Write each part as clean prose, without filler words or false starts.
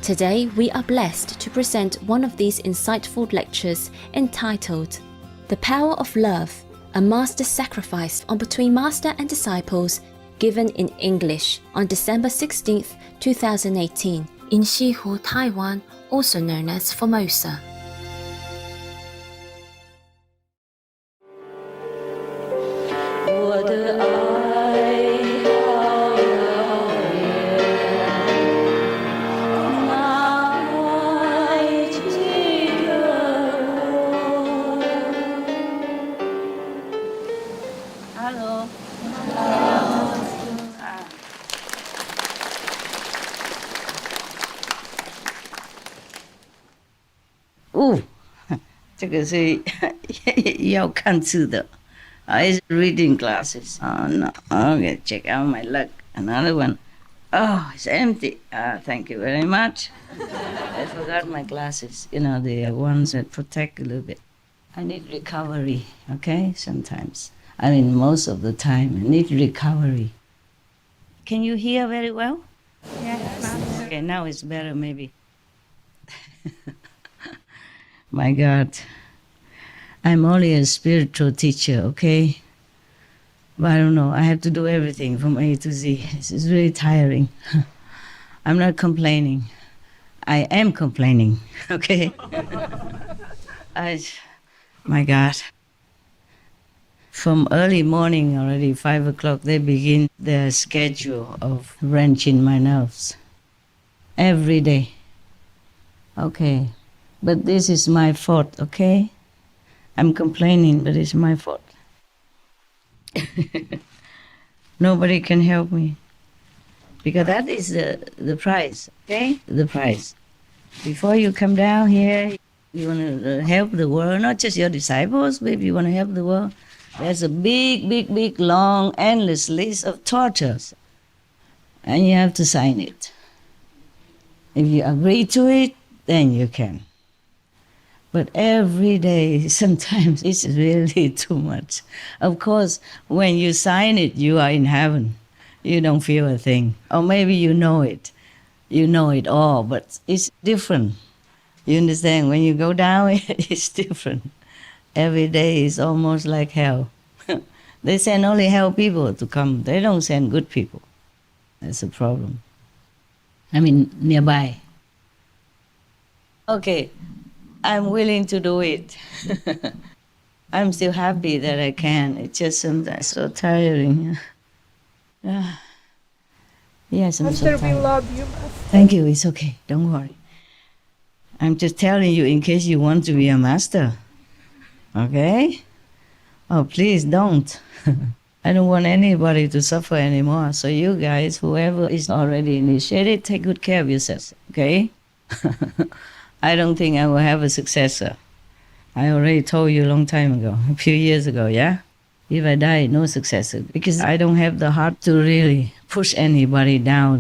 Today, we are blessed to present one of these insightful lectures entitled The Power of Love, a Master Sacrifice on Between Master and Disciples, given in English on December 16th, 2018, in Xihu, Taiwan, also known as Formosa. Oh, 这个是要看字的 It's reading glasses. Oh, no. Okay, check out my luck. Another one. Oh, it's empty. Thank you very much. I forgot my glasses. You know, the ones that protect a little bit. I need recovery, okay, sometimes. I mean, most of the time, I need recovery. Can you hear very well? Yes. Okay, now it's better, maybe. My God, I'm only a spiritual teacher, okay? But I don't know, I have to do everything from A to Z. It's really tiring. I'm not complaining. I am complaining, okay? My God. From early morning already, 5 o'clock, they begin their schedule of wrenching my nerves. Every day. Okay. But this is my fault, okay? I'm complaining, but it's my fault. Nobody can help me. Because that is the price, okay? The price. Before you come down here, you want to help the world, not just your disciples, but if you want to help the world, there's a big, long, endless list of tortures. And you have to sign it. If you agree to it, then you can. But every day, sometimes it's really too much. Of course, when you sign it, you are in heaven. You don't feel a thing. Or maybe you know it. You know it all, but it's different. You understand? When you go down, it's different. Every day is almost like hell. They send only hell people to come. They don't send good people. That's a problem. I mean, nearby. Okay. I'm willing to do it. I'm still happy that I can. It's just sometimes so tiring. Yes, I'm so Master, we tired. love you, Master. Thank you. It's okay. Don't worry. I'm just telling you in case you want to be a master. Okay? Oh, please don't. I don't want anybody to suffer anymore. So you guys, whoever is already initiated, take good care of yourselves. Okay? I don't think I will have a successor. I already told you a long time ago, a few years ago, yeah? If I die, no successor. Because I don't have the heart to really push anybody down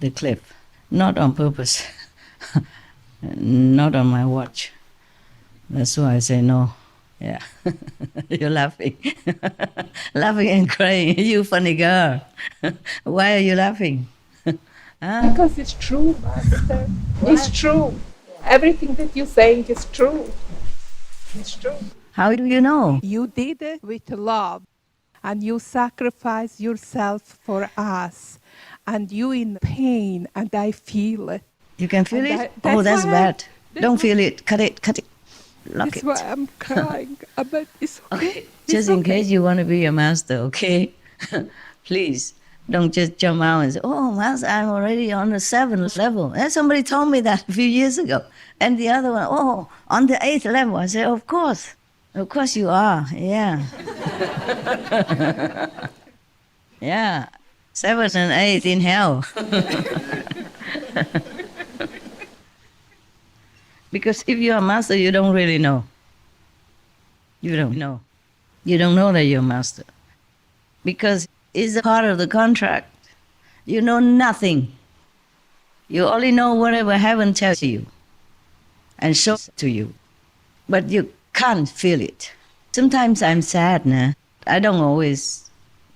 the cliff. Not on purpose. Not on my watch. That's why I say no. Yeah. You're laughing. Laughing and crying. You funny girl. Why are you laughing? Huh? Because it's true, Master. It's true. Everything that you're saying is true. It's true. How do you know? You did it with love, and you sacrificed yourself for us, and you in pain, and I feel it. You can feel And it? that's That's why bad. that's Don't why- feel it. Cut it. Lock That's it. why I'm crying, but it's okay. Okay. It's Just in okay. case you want to be a master, okay? Please, don't just jump out and say, oh, master, I'm already on the 7th level. And somebody told me that a few years ago. And the other one, oh, on the 8th level. I said, of course. Of course you are, yeah. Yeah, 7th and 8th in hell. Because if you're a master, you don't really know. You don't know. You don't know that you're a master. Because it's a part of the contract. You know nothing. You only know whatever heaven tells you and shows to you. But you can't feel it. Sometimes I'm sad, nah. I don't always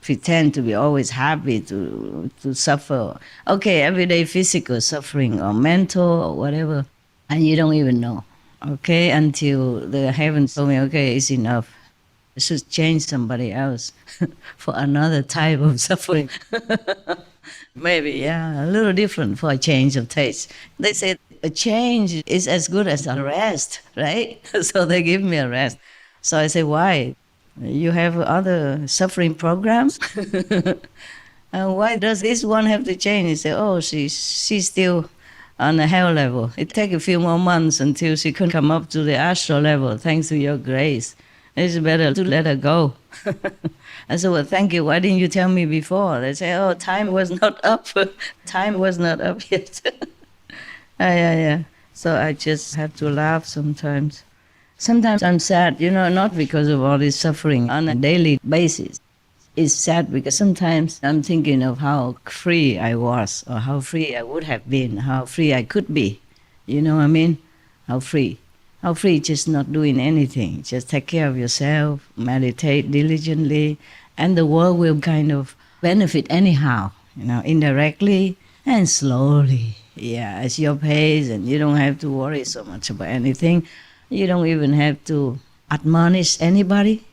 pretend to be always happy to suffer. Okay, everyday physical suffering or mental or whatever, and you don't even know. Okay, until the heavens told me, okay, it's enough. I should change somebody else for another type of suffering. Maybe, yeah, a little different for a change of taste. They say a change is as good as a rest, right? So they give me a rest. So I say, why? You have other suffering programs? Why does this one have to change? He say, oh, she's still on the hell level. It takes a few more months until she can come up to the astral level, thanks to your grace. It's better to let her go. I said, well, thank you. Why didn't you tell me before? They say, oh, time was not up. Time was not up yet. Yeah. So I just have to laugh sometimes. Sometimes I'm sad, not because of all this suffering on a daily basis. It's sad because sometimes I'm thinking of how free I was, or how free I would have been, how free I could be. You know what I mean? How free. How free just not doing anything. Just take care of yourself, meditate diligently, and the world will kind of benefit anyhow, indirectly and slowly. Yeah, at your pace, and you don't have to worry so much about anything. You don't even have to admonish anybody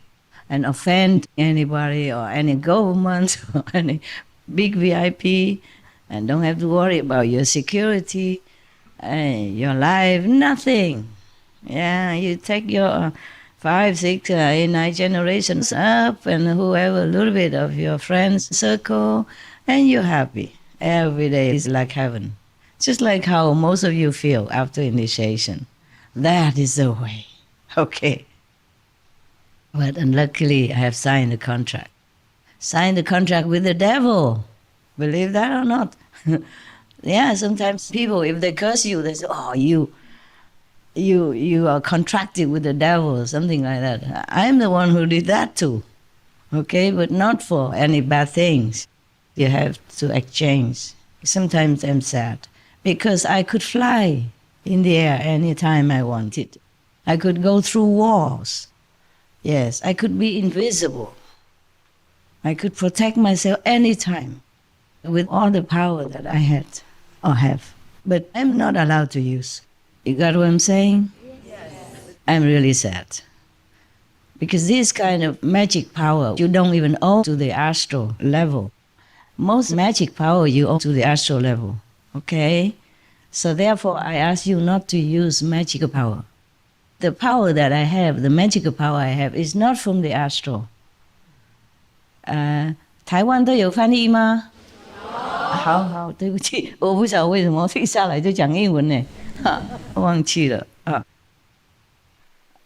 and offend anybody or any government or any big VIP, and don't have to worry about your security and your life, nothing. Yeah, you take your 5, 6, 8, 9 generations up and whoever, a little bit of your friends circle, and you're happy. Every day is like heaven. Just like how most of you feel after initiation. That is the way. Okay. But unluckily, I have signed a contract. Signed a contract with the devil. Believe that or not? Yeah, sometimes people, if they curse you, they say, oh, you are contracted with the devil or something like that. I'm the one who did that too. Okay, but not for any bad things. You have to exchange. Sometimes I'm sad because I could fly in the air anytime I wanted. I could go through walls. Yes, I could be invisible. I could protect myself anytime with all the power that I had or have. But I'm not allowed to use. You got what I'm saying? Yes. I'm really sad. Because this kind of magic power, you don't even owe to the astral level. Most magic power you owe to the astral level. Okay? So therefore, I ask you not to use magical power. The power that I have, the magical power I have, is not from the astral. 台湾都有翻译吗？好，对不起，我不晓得为什么一下来就讲英文呢，忘记了啊。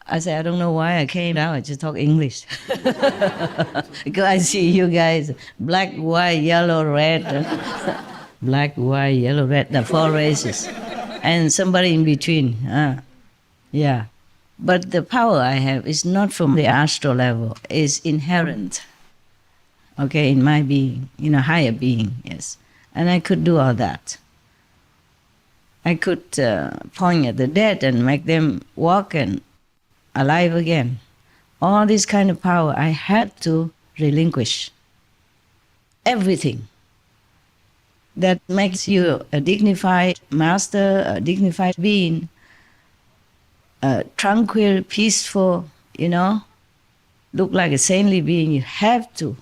I said, I don't know why I came down, I just talk English. Because I see you guys, black, white, yellow, red. Black, white, yellow, red, the 4 races. And somebody in between. Yeah. But the power I have is not from the astral level, it's inherent. Okay, in my being, in a higher being, yes. And I could do all that. I could point at the dead and make them walk and alive again. All this kind of power I had to relinquish. Everything that makes you a dignified master, a dignified being, tranquil, peaceful, look like a saintly being, you have to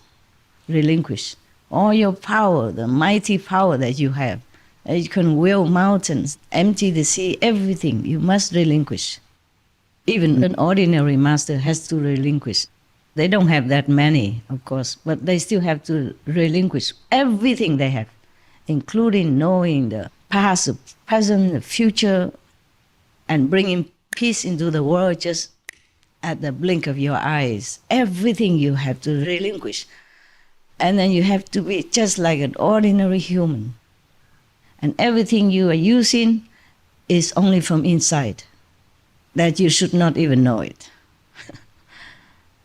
relinquish all your power, the mighty power that you have. You can will mountains, empty the sea, everything you must relinquish. Even an ordinary master has to relinquish. They don't have that many, of course, but they still have to relinquish everything they have, including knowing the past, the present, the future, and bringing peace into the world just at the blink of your eyes. Everything you have to relinquish. And then you have to be just like an ordinary human. And everything you are using is only from inside, that you should not even know it.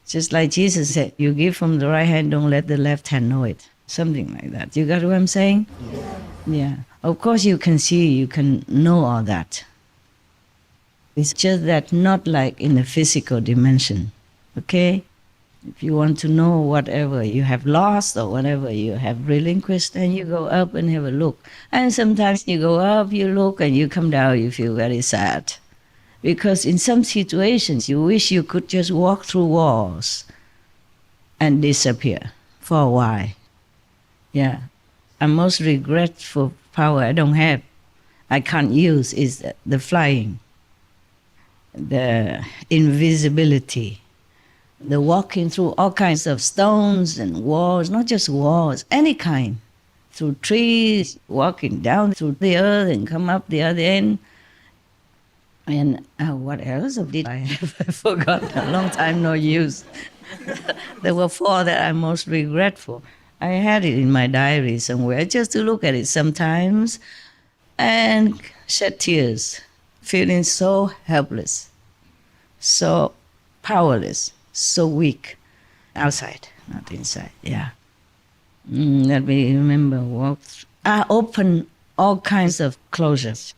Just like Jesus said, you give from the right hand, don't let the left hand know it. Something like that. You got what I'm saying? Yeah. Of course you can see, you can know all that. It's just that not like in the physical dimension. Okay? If you want to know whatever you have lost or whatever you have relinquished, then you go up and have a look. And sometimes you go up, you look, and you come down, you feel very sad. Because in some situations, you wish you could just walk through walls and disappear for a while. Yeah. I'm most regretful power I don't have, I can't use, is the flying, the invisibility, the walking through all kinds of stones and walls, not just walls, any kind, through trees, walking down through the earth and come up the other end. And what else did I have? I forgot, a long time no use. There were 4 that I'm most regretful. I had it in my diary somewhere, just to look at it sometimes and shed tears, feeling so helpless, so powerless, so weak. Outside, not inside, yeah. Let me remember, I open all kinds of closures.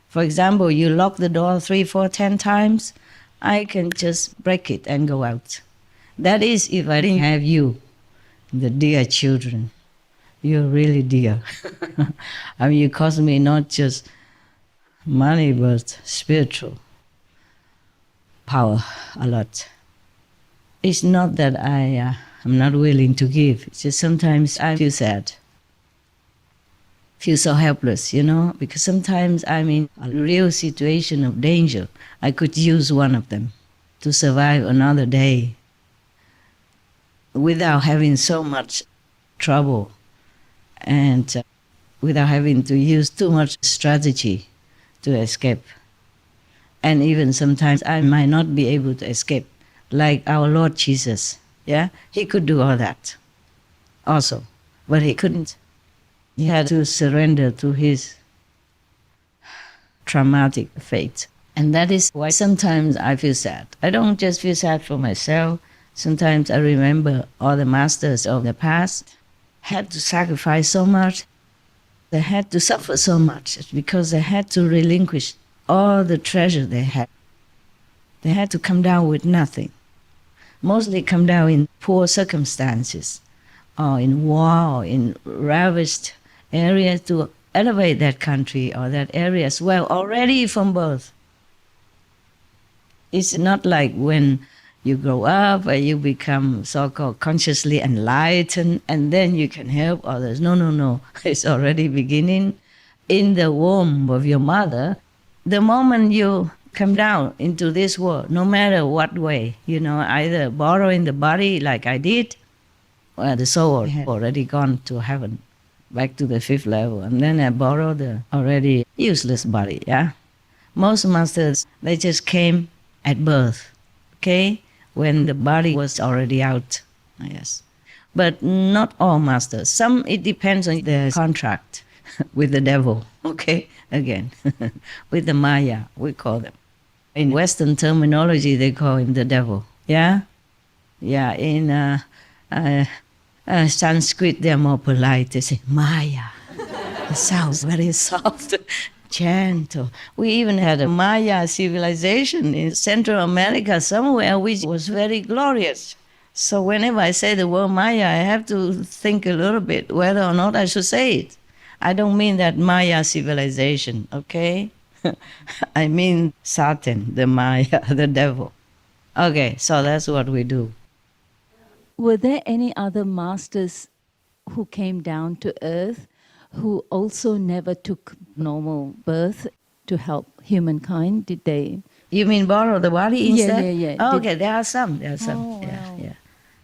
For example, you lock the door 3, 4, 10 times, I can just break it and go out. That is if I didn't have you, the dear children. You're really dear. I mean, you cost me not just money, but spiritual power a lot. It's not that I'm not willing to give. It's just sometimes I feel sad, feel so helpless, because sometimes I'm in a real situation of danger. I could use one of them to survive another day without having so much trouble and without having to use too much strategy to escape. And even sometimes I might not be able to escape, like our Lord Jesus. Yeah, he could do all that also, but he couldn't. He had to surrender to his traumatic fate. And that is why sometimes I feel sad. I don't just feel sad for myself. Sometimes I remember all the masters of the past had to sacrifice so much. They had to suffer so much because they had to relinquish all the treasure they had. They had to come down with nothing. Mostly come down in poor circumstances or in war or in ravished areas to elevate that country or that area as well already from birth. It's not like when you grow up or you become so-called consciously enlightened and then you can help others. No. It's already beginning in the womb of your mother. The moment you come down into this world, no matter what way, either borrowing the body like I did, or the soul had already gone to heaven, back to the 5th level, and then I borrowed the already useless body, yeah? Most masters, they just came at birth, okay? When the body was already out, yes. But not all masters. Some, it depends on the contract with the devil, okay? Again, with the Maya, we call them. In Western terminology, they call him the devil, yeah? Yeah, in Sanskrit, they're more polite. They say, Maya. It sounds very soft, gentle. We even had a Maya civilization in Central America somewhere, which was very glorious. So whenever I say the word Maya, I have to think a little bit whether or not I should say it. I don't mean that Maya civilization, okay? I mean Satan, the Maya, the devil. Okay, so that's what we do. Were there any other masters who came down to earth who also never took normal birth to help humankind? Did they? You mean borrow the body instead? Yeah. Oh, okay, there are some. Oh, Yeah, wow. yeah.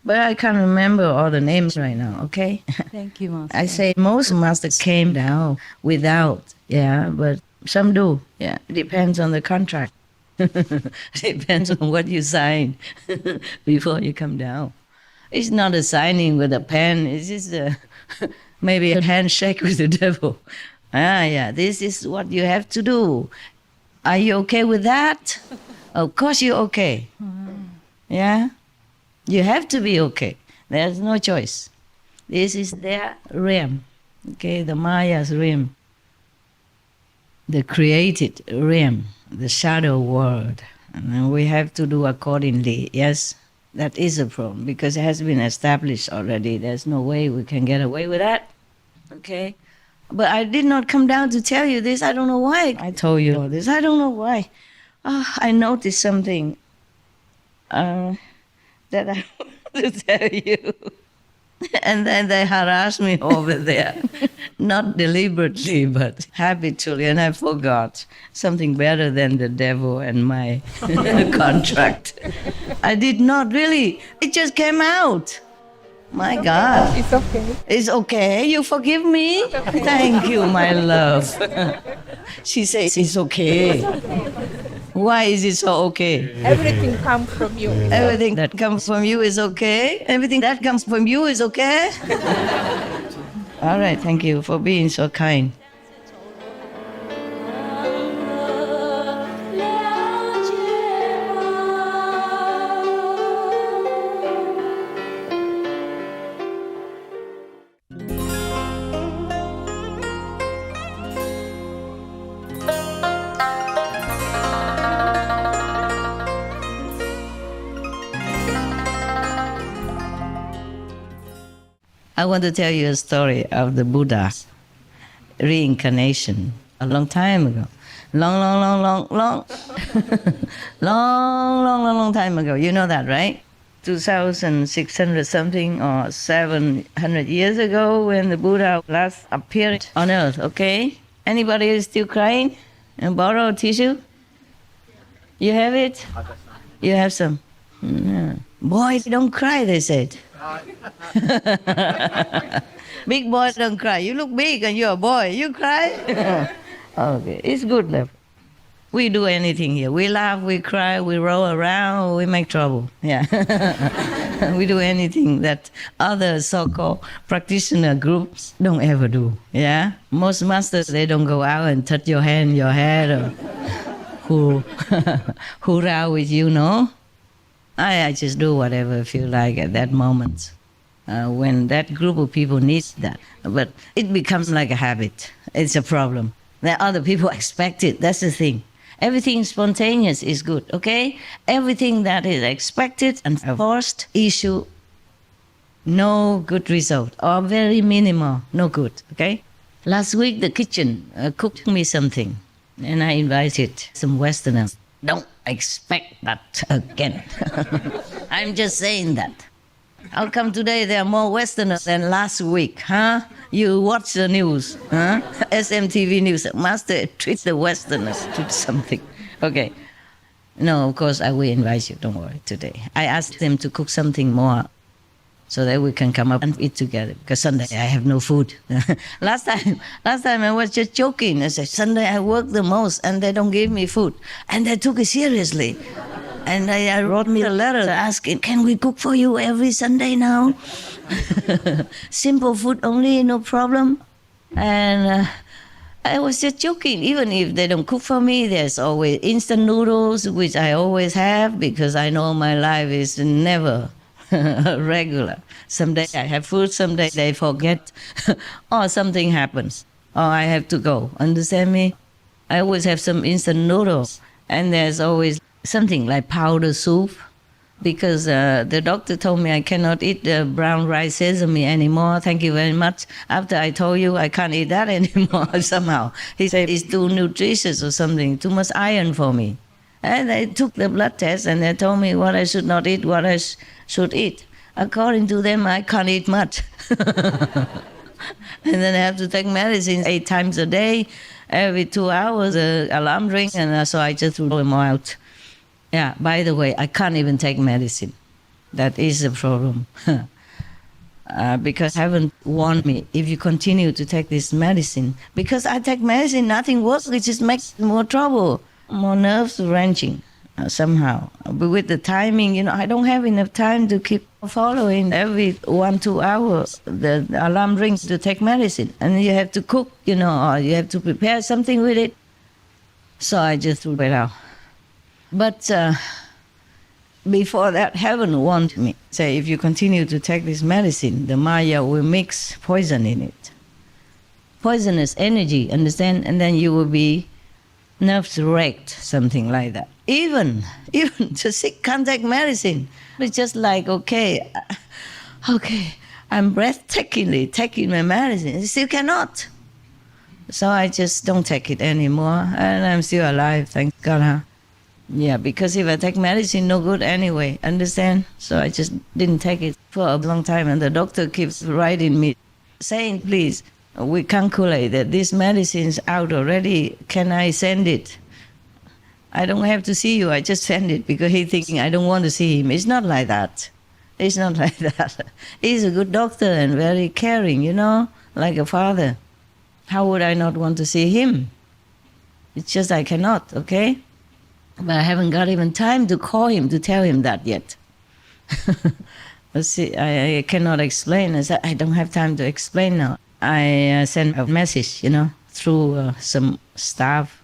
But I can't remember all the names right now, okay? Thank you, Master. I say most masters came down without, yeah, but some do, yeah. It depends on the contract. Depends on what you sign before you come down. It's not a signing with a pen, it's just maybe a handshake with the devil. Yeah, this is what you have to do. Are you okay with that? Of course you're okay. Yeah? You have to be okay. There's no choice. This is their realm, okay, the Maya's realm, the created realm, the shadow world. And we have to do accordingly, yes? That is a problem because it has been established already. There's no way we can get away with that. Okay? But I did not come down to tell you this. I don't know why I told you all this. I don't know why. I noticed something that I want to tell you. And then they harassed me over there. Not deliberately, but habitually. And I forgot something better than the devil and my contract. I did not really. It just came out. My God. It's okay. It's okay. You forgive me? Thank you, my love. She says it's okay. Why is it so okay? Everything comes from you. Everything that comes from you is okay? Everything that comes from you is okay? All right, thank you for being so kind. I want to tell you a story of the Buddha reincarnation a long time ago. Long time ago. You know that, right? 2,600 something or 700 years ago when the Buddha last appeared on earth, okay? Anybody is still crying? And borrow a tissue? You have it? You have some? Yeah. Boy, don't cry, they said. Big boy don't cry. You look big and you're a boy. You cry? Okay, it's good, love. We do anything here. We laugh, we cry, we roll around, we make trouble. Yeah. We do anything that other so-called practitioner groups don't ever do. Yeah. Most masters, they don't go out and touch your hand, your head, or hurrah with you, no? I just do whatever I feel like at that moment. When that group of people needs that. But it becomes like a habit. It's a problem. That other people expect it. That's the thing. Everything spontaneous is good, okay? Everything that is expected and forced issue, no good result, or very minimal, no good, okay? Last week, the kitchen cooked me something, and I invited some Westerners. Don't expect that again. I'm just saying that. How come today there are more Westerners than last week, huh? You watch the news, huh? SMTV News. Master treats the Westerners to something. Okay. No, of course I will invite you, don't worry, today. I asked them to cook something more so that we can come up and eat together. Because Sunday I have no food. Last time I was just joking. I said, Sunday I work the most and they don't give me food. And they took it seriously. And they wrote me a letter asking, can we cook for you every Sunday now? Simple food only, no problem. And I was just joking. Even if they don't cook for me, there's always instant noodles, which I always have because I know my life is never regular. Some days I have food, some days they forget, or something happens, or I have to go. Understand me? I always have some instant noodles, and there's always something like powder soup, because the doctor told me I cannot eat the brown rice sesame anymore. Thank you very much. After I told you I can't eat that anymore somehow. He said it's too nutritious or something, too much iron for me. And they took the blood test and they told me what I should not eat, what I should eat. According to them, I can't eat much. And then I have to take medicine 8 times a day. Every 2 hours, the alarm rings, and so I just threw them out. Yeah, by the way, I can't even take medicine. That is the problem. Because heaven warned me, if you continue to take this medicine, because I take medicine, nothing works, it just makes more trouble, more nerves wrenching somehow. But with the timing, I don't have enough time to keep following every 1-2 hours. The alarm rings to take medicine, and you have to cook, or you have to prepare something with it. So I just threw it out. But before that, heaven warned me, say, if you continue to take this medicine, the Maya will mix poison in it. Poisonous energy, understand? And then you will be nerves wrecked, something like that. Even to seek contact medicine, it's just like, okay, I'm breathtakingly taking my medicine. I still cannot. So I just don't take it anymore, and I'm still alive, thank God. Huh? Yeah, because if I take medicine, no good anyway, understand? So I just didn't take it for a long time, and the doctor keeps writing me, saying, please, we calculate that this medicine's out already, can I send it? I don't have to see you, I just send it, because he's thinking I don't want to see him. It's not like that. It's not like that. He's a good doctor and very caring, like a father. How would I not want to see him? It's just I cannot, okay? But I haven't got even time to call him to tell him that yet. But see, I cannot explain. I said, I don't have time to explain now. I sent a message, through some staff,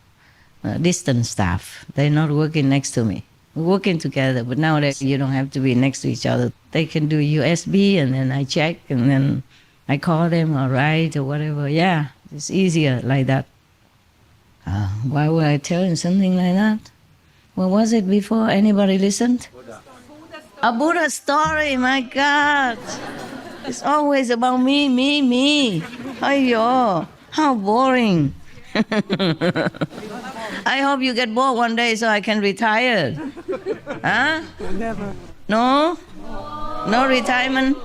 distant staff. They're not working next to me. We're working together, but nowadays you don't have to be next to each other. They can do USB, and then I check, and then I call them or write or whatever. Yeah, it's easier like that. Why would I tell him something like that? What was it before? Anybody listened? A Buddha story, my God. It's always about me. Aiyo, how boring. I hope you get bored one day so I can retire. Huh? Never. No? No retirement?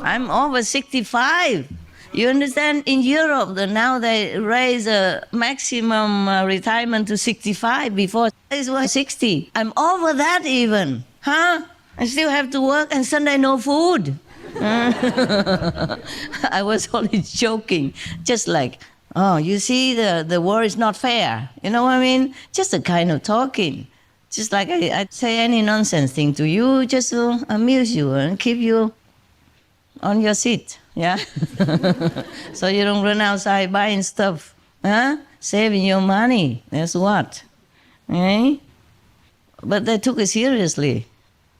I'm over 65. You understand? In Europe, now they raise a maximum retirement to 65. Before it was 60. I'm over that even. Huh? I still have to work, and Sunday no food. I was only joking. Just like, oh, you see, the war is not fair. You know what I mean? Just a kind of talking. Just like I say any nonsense thing to you, just to amuse you and keep you on your seat. Yeah? So you don't run outside buying stuff. Huh? Saving your money. That's what. Eh? But they took it seriously.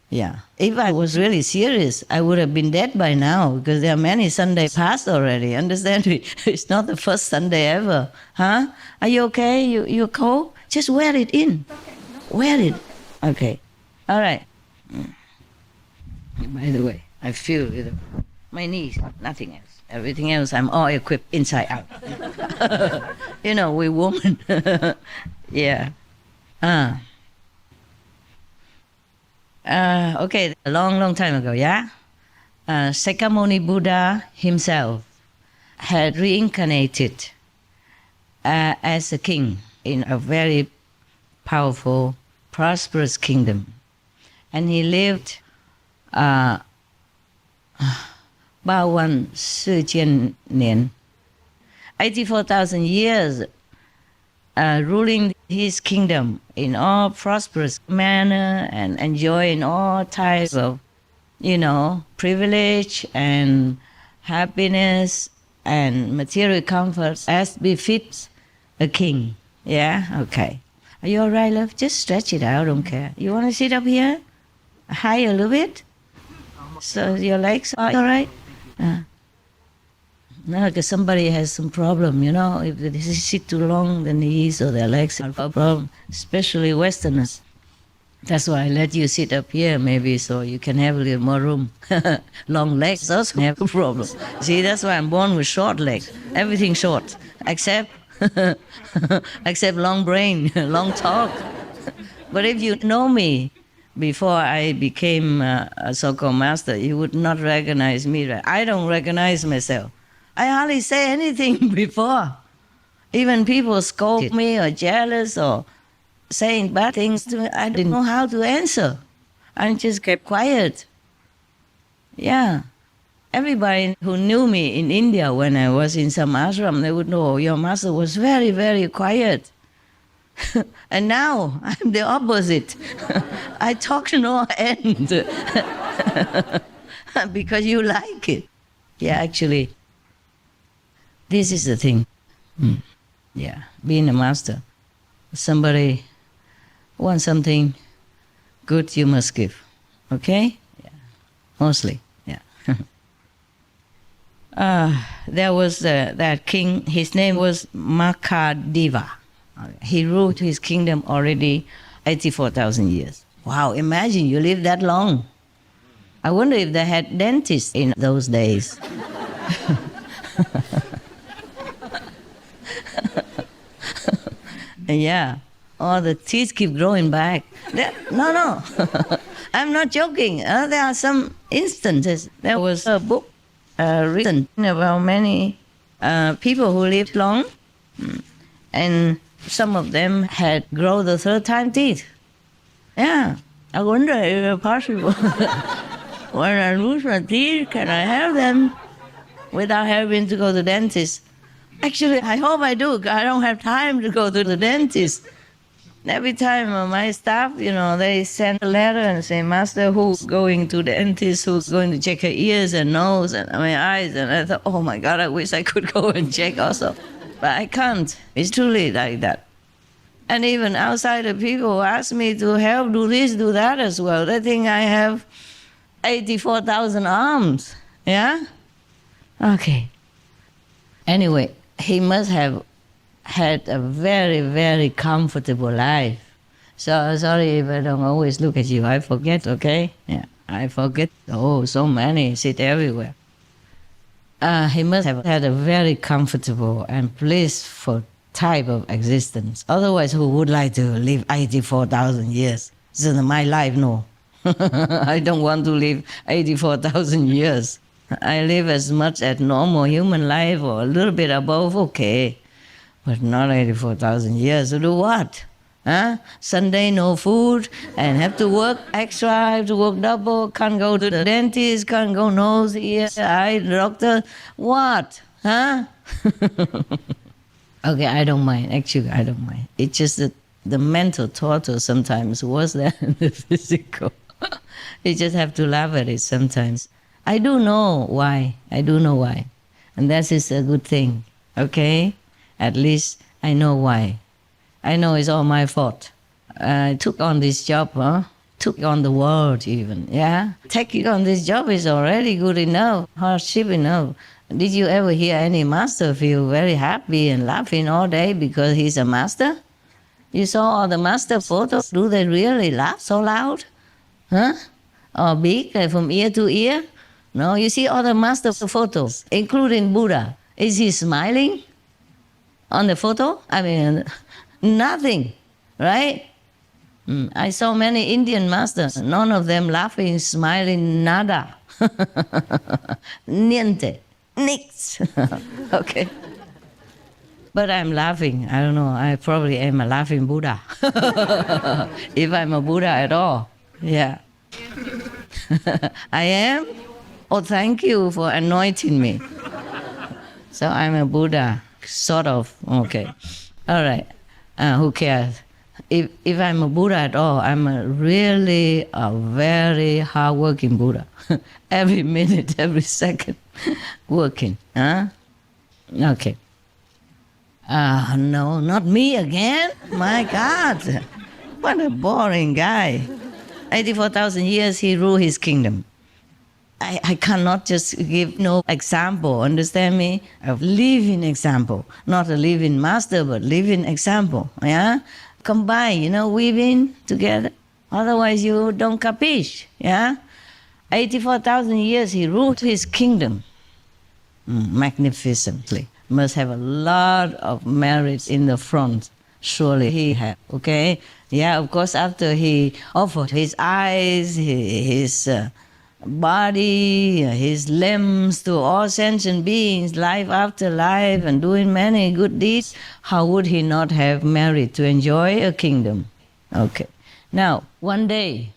Yeah. If I was really serious, I would have been dead by now, because there are many Sundays past already. Understand me? It's not the first Sunday ever. Huh? Are you okay? You cold? Just wear it in. Okay. Wear it. Okay. All right. By the way, I feel my knees, nothing else. Everything else, I'm all equipped inside out. We women. Yeah. Okay, a long time ago, yeah? Sakyamuni Buddha himself had reincarnated as a king in a very powerful, prosperous kingdom. And he lived 84,000 years ruling his kingdom in all prosperous manner and enjoying all types of, privilege and happiness and material comforts as befits a king. Yeah? Okay. Are you all right, love? Just stretch it out, don't care. You want to sit up here? High a little bit? So your legs are all right? No, because somebody has some problem, if they sit too long, the knees or their legs have a problem, especially Westerners. That's why I let you sit up here, maybe, so you can have a little more room. Long legs also have a problem. See, that's why I'm born with short legs. Everything short, except long brain, long talk. But if you know me, before I became a so-called master, you would not recognize me. Right? I don't recognize myself. I hardly say anything before. Even people scold me or jealous or saying bad things to me, I didn't know how to answer. I just kept quiet. Yeah. Everybody who knew me in India when I was in some ashram, they would know your master was very, very quiet. And now I'm the opposite. I talk to no end. Because you like it. Yeah, actually, this is the thing. Yeah, being a master. Somebody wants something good, you must give. Okay? Yeah. Mostly, yeah. There was that king, his name was Makadeva. He ruled his kingdom already 84,000 years. Wow, imagine you live that long. I wonder if they had dentists in those days. Yeah, all the teeth keep growing back. No, I'm not joking. There are some instances. There was a book written about many people who lived long, and some of them had grown the third time teeth. Yeah, I wonder if it's possible. When I lose my teeth, can I have them without having to go to the dentist? Actually, I hope I do. I don't have time to go to the dentist. Every time my staff, they send a letter and say, Master, who's going to the dentist, who's going to check her ears and nose and my eyes? And I thought, oh my God, I wish I could go and check also. But I can't. It's truly like that. And even outside the people who ask me to help do this, do that as well. They think I have 84,000 arms. Yeah? Okay. Anyway, he must have had a very, very comfortable life. So sorry if I don't always look at you. I forget, okay? Yeah, I forget. Oh, so many sit everywhere. He must have had a very comfortable and blissful type of existence. Otherwise, who would like to live 84,000 years? This is my life, no. I don't want to live 84,000 years. I live as much as normal human life or a little bit above, okay. But not 84,000 years. To do what? Huh? Sunday, no food, and have to work extra, have to work double, can't go to the dentist, can't go nose, ear, eye, doctor. What? Huh? Okay, I don't mind. Actually, I don't mind. It's just that the mental torture sometimes worse than the physical. You just have to laugh at it sometimes. I do know why. And that is a good thing, okay? At least I know why. I know it's all my fault. I took on this job, took on the world even, yeah? Taking on this job is already good enough, hardship enough. Did you ever hear any master feel very happy and laughing all day because he's a master? You saw all the master photos. Do they really laugh so loud? Huh? Or big, from ear to ear? No, you see all the master photos, including Buddha. Is he smiling on the photo? I mean, nothing, right? I saw many Indian masters, none of them laughing, smiling, nada. Niente, nix. Okay. But I'm laughing. I don't know, I probably am a laughing Buddha. If I'm a Buddha at all. Yeah. I am? Oh, thank you for anointing me. So I'm a Buddha, sort of. Okay. All right. Who cares? If I'm a Buddha at all, I'm really a very hard-working Buddha. Every minute, every second, working. Huh? Okay. No, not me again. My God. What a boring guy. 84,000 years he ruled his kingdom. I cannot just give no example, understand me? A living example. Not a living master, but living example. Yeah? Combine, weaving together. Otherwise you don't capiche. Yeah? 84,000 years he ruled his kingdom magnificently. Must have a lot of merit in the front. Surely he had, okay? Yeah, of course, after he offered his eyes, his body, his limbs to all sentient beings, life after life, and doing many good deeds, how would he not have merit to enjoy a kingdom? Okay. Now, one day,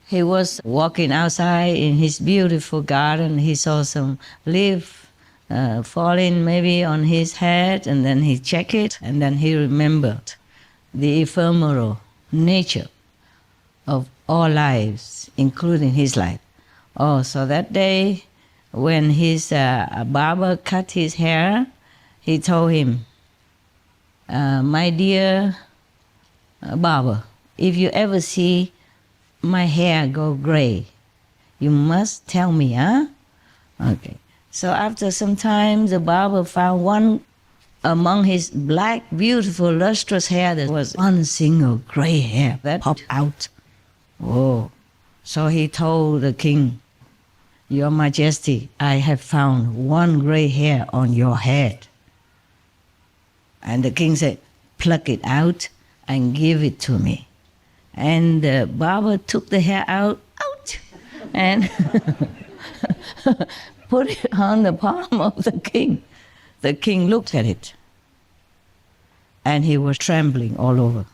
he was walking outside in his beautiful garden. He saw some leaf falling maybe on his head, and then he checked it, and then he remembered the ephemeral nature of all lives, including his life. Oh, so that day when his barber cut his hair, he told him, my dear barber, if you ever see my hair go gray, you must tell me, huh? Okay. So after some time, the barber found one among his black, beautiful, lustrous hair, there was one single gray hair that popped out. Oh. So he told the king, "Your Majesty, I have found one gray hair on your head." And the king said, "Pluck it out and give it to me." And the barber took the hair out, and put it on the palm of the king. The king looked at it, and he was trembling all over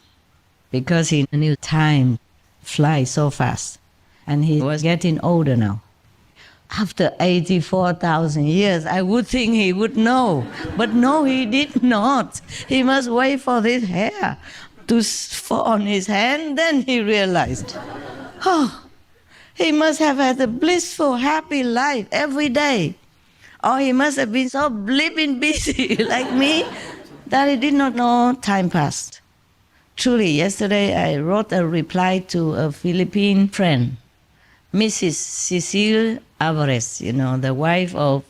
because he knew time flies so fast, and he was getting older now. After 84,000 years, I would think he would know, but no, he did not. He must wait for this hair to fall on his hand. Then he realized, oh, he must have had a blissful, happy life every day. Or he must have been so bleeping busy like me that he did not know time passed. Truly, yesterday I wrote a reply to a Philippine friend, Mrs. Cecile Alvarez, the wife of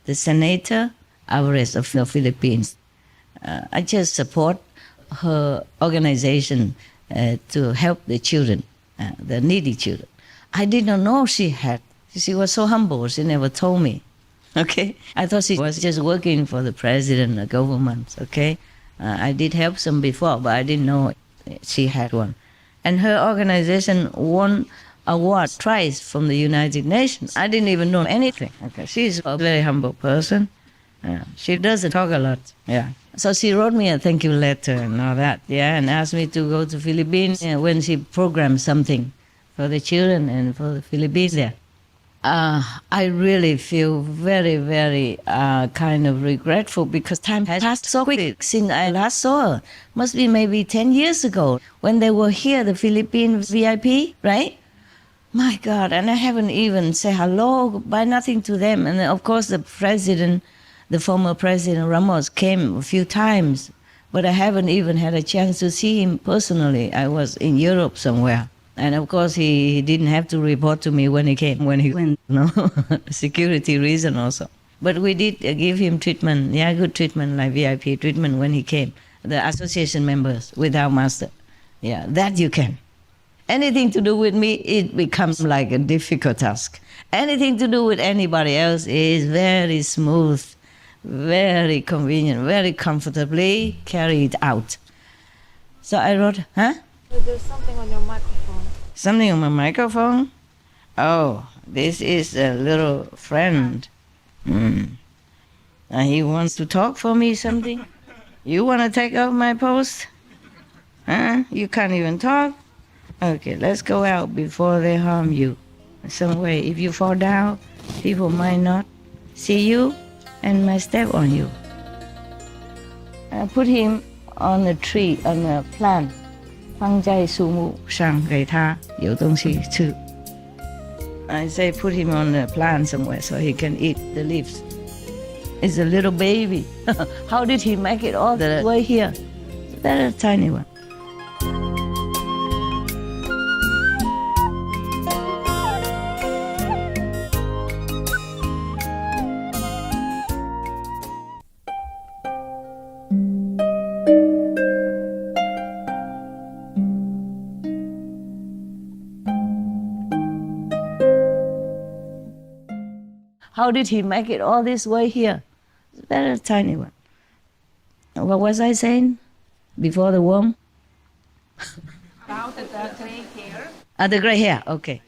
the Senator Alvarez of the Philippines. I just support her organization to help the children, the needy children. I did not know she was so humble, she never told me. Okay, I thought she was just working for the president, the government. Okay, I did help some before, but I didn't know she had one. And her organization won award twice from the United Nations. I didn't even know anything. Okay, she's a very humble person. She doesn't talk a lot. Yeah, so she wrote me a thank you letter and all that. Yeah, and asked me to go to Philippines when she programmed something for the children and for the Philippines there. I really feel very, very kind of regretful because time has passed so quickly since I last saw her. Must be maybe 10 years ago when they were here, the Philippine VIP, right? My God, and I haven't even said hello, goodbye, nothing to them. And of course the president, the former president Ramos came a few times, but I haven't even had a chance to see him personally. I was in Europe somewhere. And of course, he didn't have to report to me when he came, when he went, security reason also. But we did give him treatment, good treatment, like VIP treatment when he came. The association members with our master. Yeah, that you can. Anything to do with me, it becomes like a difficult task. Anything to do with anybody else is very smooth, very convenient, very comfortably carried out. So I wrote, There's something on your microphone. Something on my microphone? Oh, this is a little friend. He wants to talk for me something? You want to take off my post? You can't even talk? Okay, let's go out before they harm you. Some way, if you fall down, people might not see you and might step on you. I put him on a tree, on a plant. 放在树木上给他有东西吃. I say put him on a plant somewhere so he can eat the leaves. It's a little baby. How did he make it all the way here? That's a tiny one. How did he make it all this way here? That's a tiny one. What was I saying before the worm? About the gray hair. The gray hair, okay.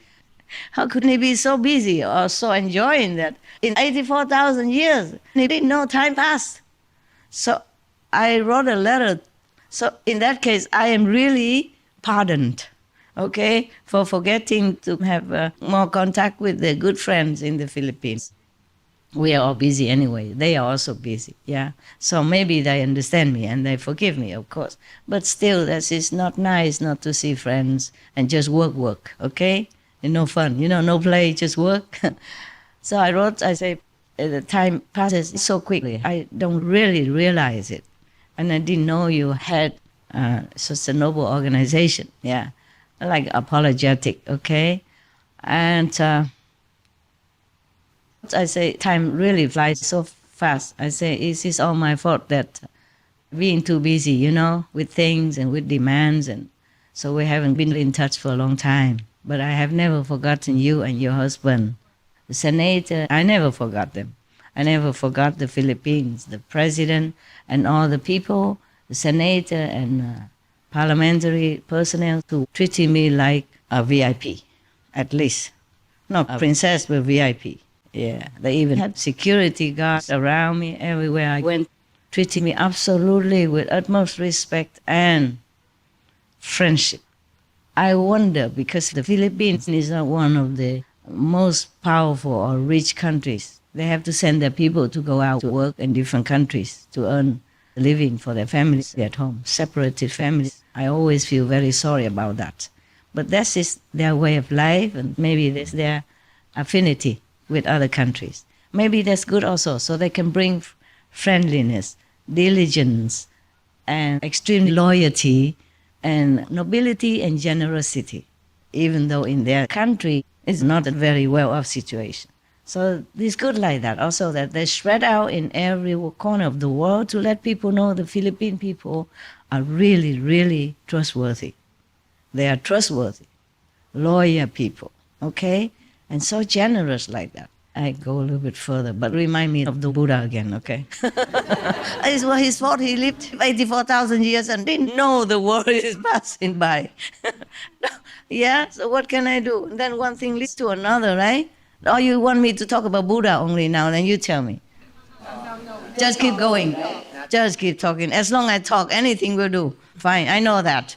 How could he be so busy or so enjoying that? In 84,000 years, he didn't know time passed. So I wrote a letter. So in that case, I am really pardoned, okay, for forgetting to have more contact with the good friends in the Philippines. We are all busy anyway. They are also busy, yeah. So maybe they understand me and they forgive me, of course. But still, that is not nice not to see friends and just work, okay? And no fun, no play, just work. So I say, the time passes so quickly. I don't really realize it. And I didn't know you had such a noble organization, yeah. Like apologetic, okay? And I say time really flies so fast. I say it's all my fault that being too busy, with things and with demands, and so we haven't been in touch for a long time. But I have never forgotten you and your husband. The senator, I never forgot them. I never forgot the Philippines, the president and all the people, the senator and parliamentary personnel who treated me like a VIP, at least. Not a princess, but VIP. Yeah, they even had security guards around me everywhere I went, treating me absolutely with utmost respect and friendship. I wonder, because the Philippines is not one of the most powerful or rich countries. They have to send their people to go out to work in different countries to earn a living for their families at home, separated families. I always feel very sorry about that. But that's just their way of life, and maybe that's their affinity with other countries. Maybe that's good also, so they can bring friendliness, diligence, and extreme loyalty, and nobility and generosity, even though in their country it's not a very well-off situation. So it's good like that, also that they spread out in every corner of the world to let people know the Philippine people are really, really trustworthy. They are trustworthy, loyal people, okay? And so generous like that. I go a little bit further, but remind me of the Buddha again, okay? It's his fault. He lived 84,000 years and didn't know the world is passing by. Yeah, so what can I do? And then one thing leads to another, right? Or you want me to talk about Buddha only now, then you tell me. Just keep going. Just keep talking. As long as I talk, anything will do. Fine, I know that.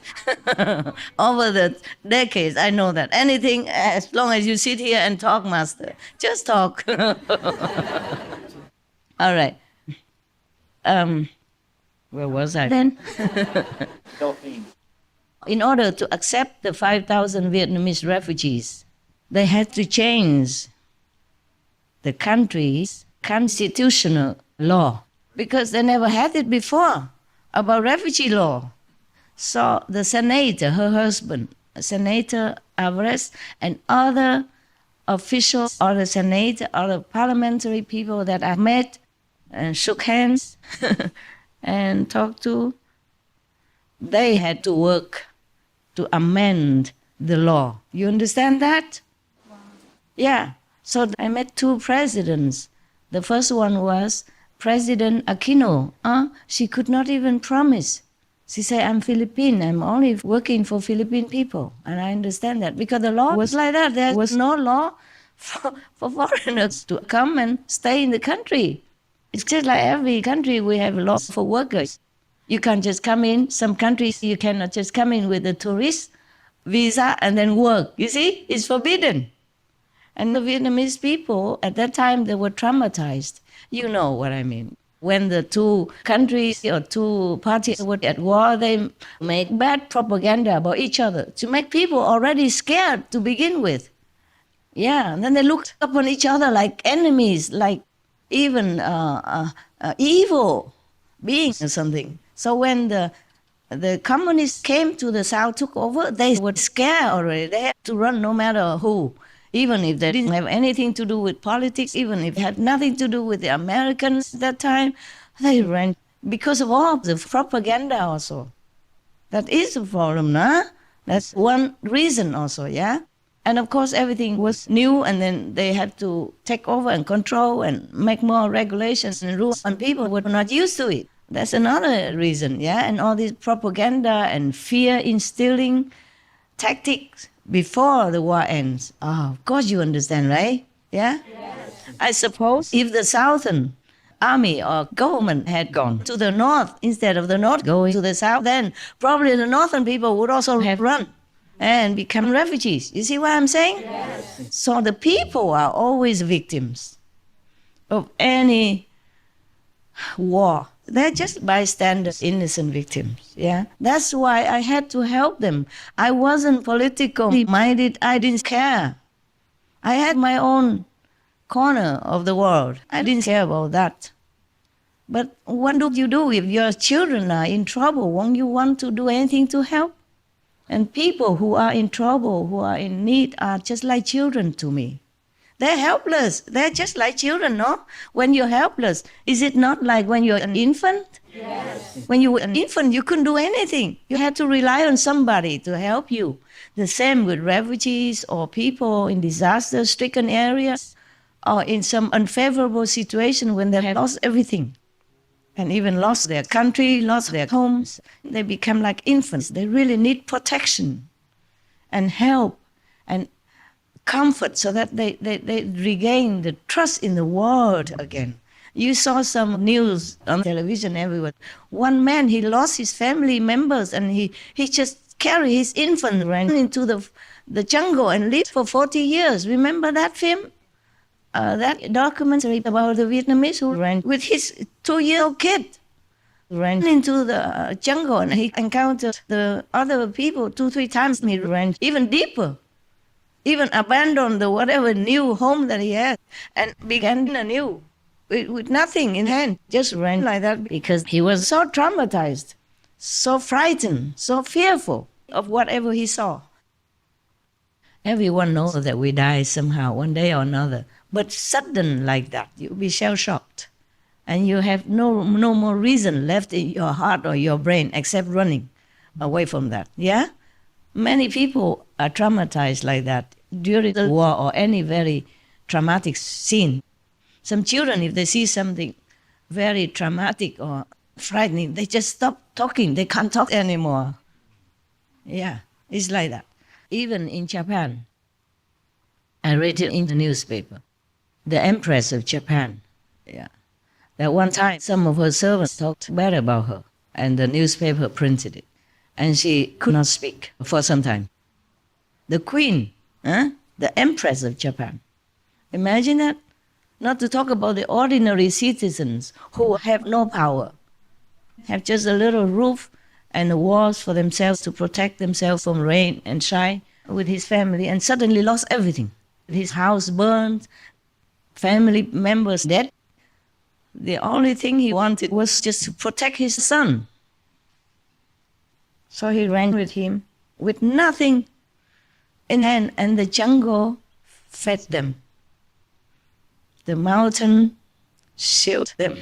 Over the decades, I know that. Anything, as long as you sit here and talk, Master. Just talk. All right. Where was I then? In order to accept the 5,000 Vietnamese refugees, they had to change the country's constitutional law, because they never had it before about refugee law. So the senator, her husband, Senator Alvarez, and other officials or the senator or the parliamentary people that I met and shook hands and talked to, they had to work to amend the law. You understand that? Wow. Yeah. So I met two presidents. The first one was President Aquino. She could not even promise. She said, I'm Philippine. I'm only working for Philippine people. And I understand that because the law was like that. There was no law for foreigners to come and stay in the country. It's just like every country we have laws for workers. You can't just come in. Some countries you cannot just come in with a tourist visa and then work. You see, it's forbidden. And the Vietnamese people, at that time, they were traumatized. You know what I mean. When the two countries or two parties were at war, they make bad propaganda about each other to make people already scared to begin with. Yeah, and then they looked upon each other like enemies, like even evil beings or something. So when the communists came to the South, took over, they were scared already. They had to run no matter who. Even if they didn't have anything to do with politics, even if it had nothing to do with the Americans at that time, they ran because of all the propaganda also. That is a problem, nah? That's one reason also, yeah? And of course everything was new, and then they had to take over and control and make more regulations and rules, and people were not used to it. That's another reason, yeah? And all this propaganda and fear instilling tactics before the war ends. Oh, of course you understand, right? Yeah? Yes. I suppose if the Southern army or government had gone to the north instead of the north going to the south, then probably the northern people would also have run and become refugees. You see what I'm saying? Yes. So the people are always victims of any war. They're just bystanders, innocent victims, yeah? That's why I had to help them. I wasn't politically minded. I didn't care. I had my own corner of the world. I didn't care about that. But what do you do if your children are in trouble? Won't you want to do anything to help? And people who are in trouble, who are in need, are just like children to me. They're helpless. They're just like children, no? When you're helpless, is it not like when you're an infant? Yes. When you were an infant, you couldn't do anything. You had to rely on somebody to help you. The same with refugees or people in disaster-stricken areas or in some unfavorable situation when they have lost everything and even lost their country, lost their homes. They become like infants. They really need protection and help and comfort so that they regain the trust in the world again. You saw some news on television everywhere. One man, he lost his family members and he just carried his infant, ran into the jungle and lived for 40 years. Remember that film? That documentary about the Vietnamese who ran with his 2-year-old kid. Ran into the jungle and he encountered the other people 2-3 times. He ran even deeper. Even abandoned the whatever new home that he had and began anew with nothing in hand, just ran like that because he was so traumatized, so frightened, so fearful of whatever he saw. Everyone knows that we die somehow, one day or another, but sudden like that, you'll be shell-shocked and you have no more reason left in your heart or your brain except running away from that, yeah? Many people are traumatized like that during the war or any very traumatic scene. Some children, if they see something very traumatic or frightening, they just stop talking. They can't talk anymore. Yeah, it's like that. Even in Japan, I read it in the newspaper. The Empress of Japan, yeah. That one time some of her servants talked bad about her and the newspaper printed it. And she could not speak for some time. The queen, the Empress of Japan. Imagine that. Not to talk about the ordinary citizens who have no power, have just a little roof and the walls for themselves to protect themselves from rain and shine with his family, and suddenly lost everything. His house burned, family members dead. The only thing he wanted was just to protect his son. So he ran with him with nothing in hand, and the jungle fed them. The mountain shielded them.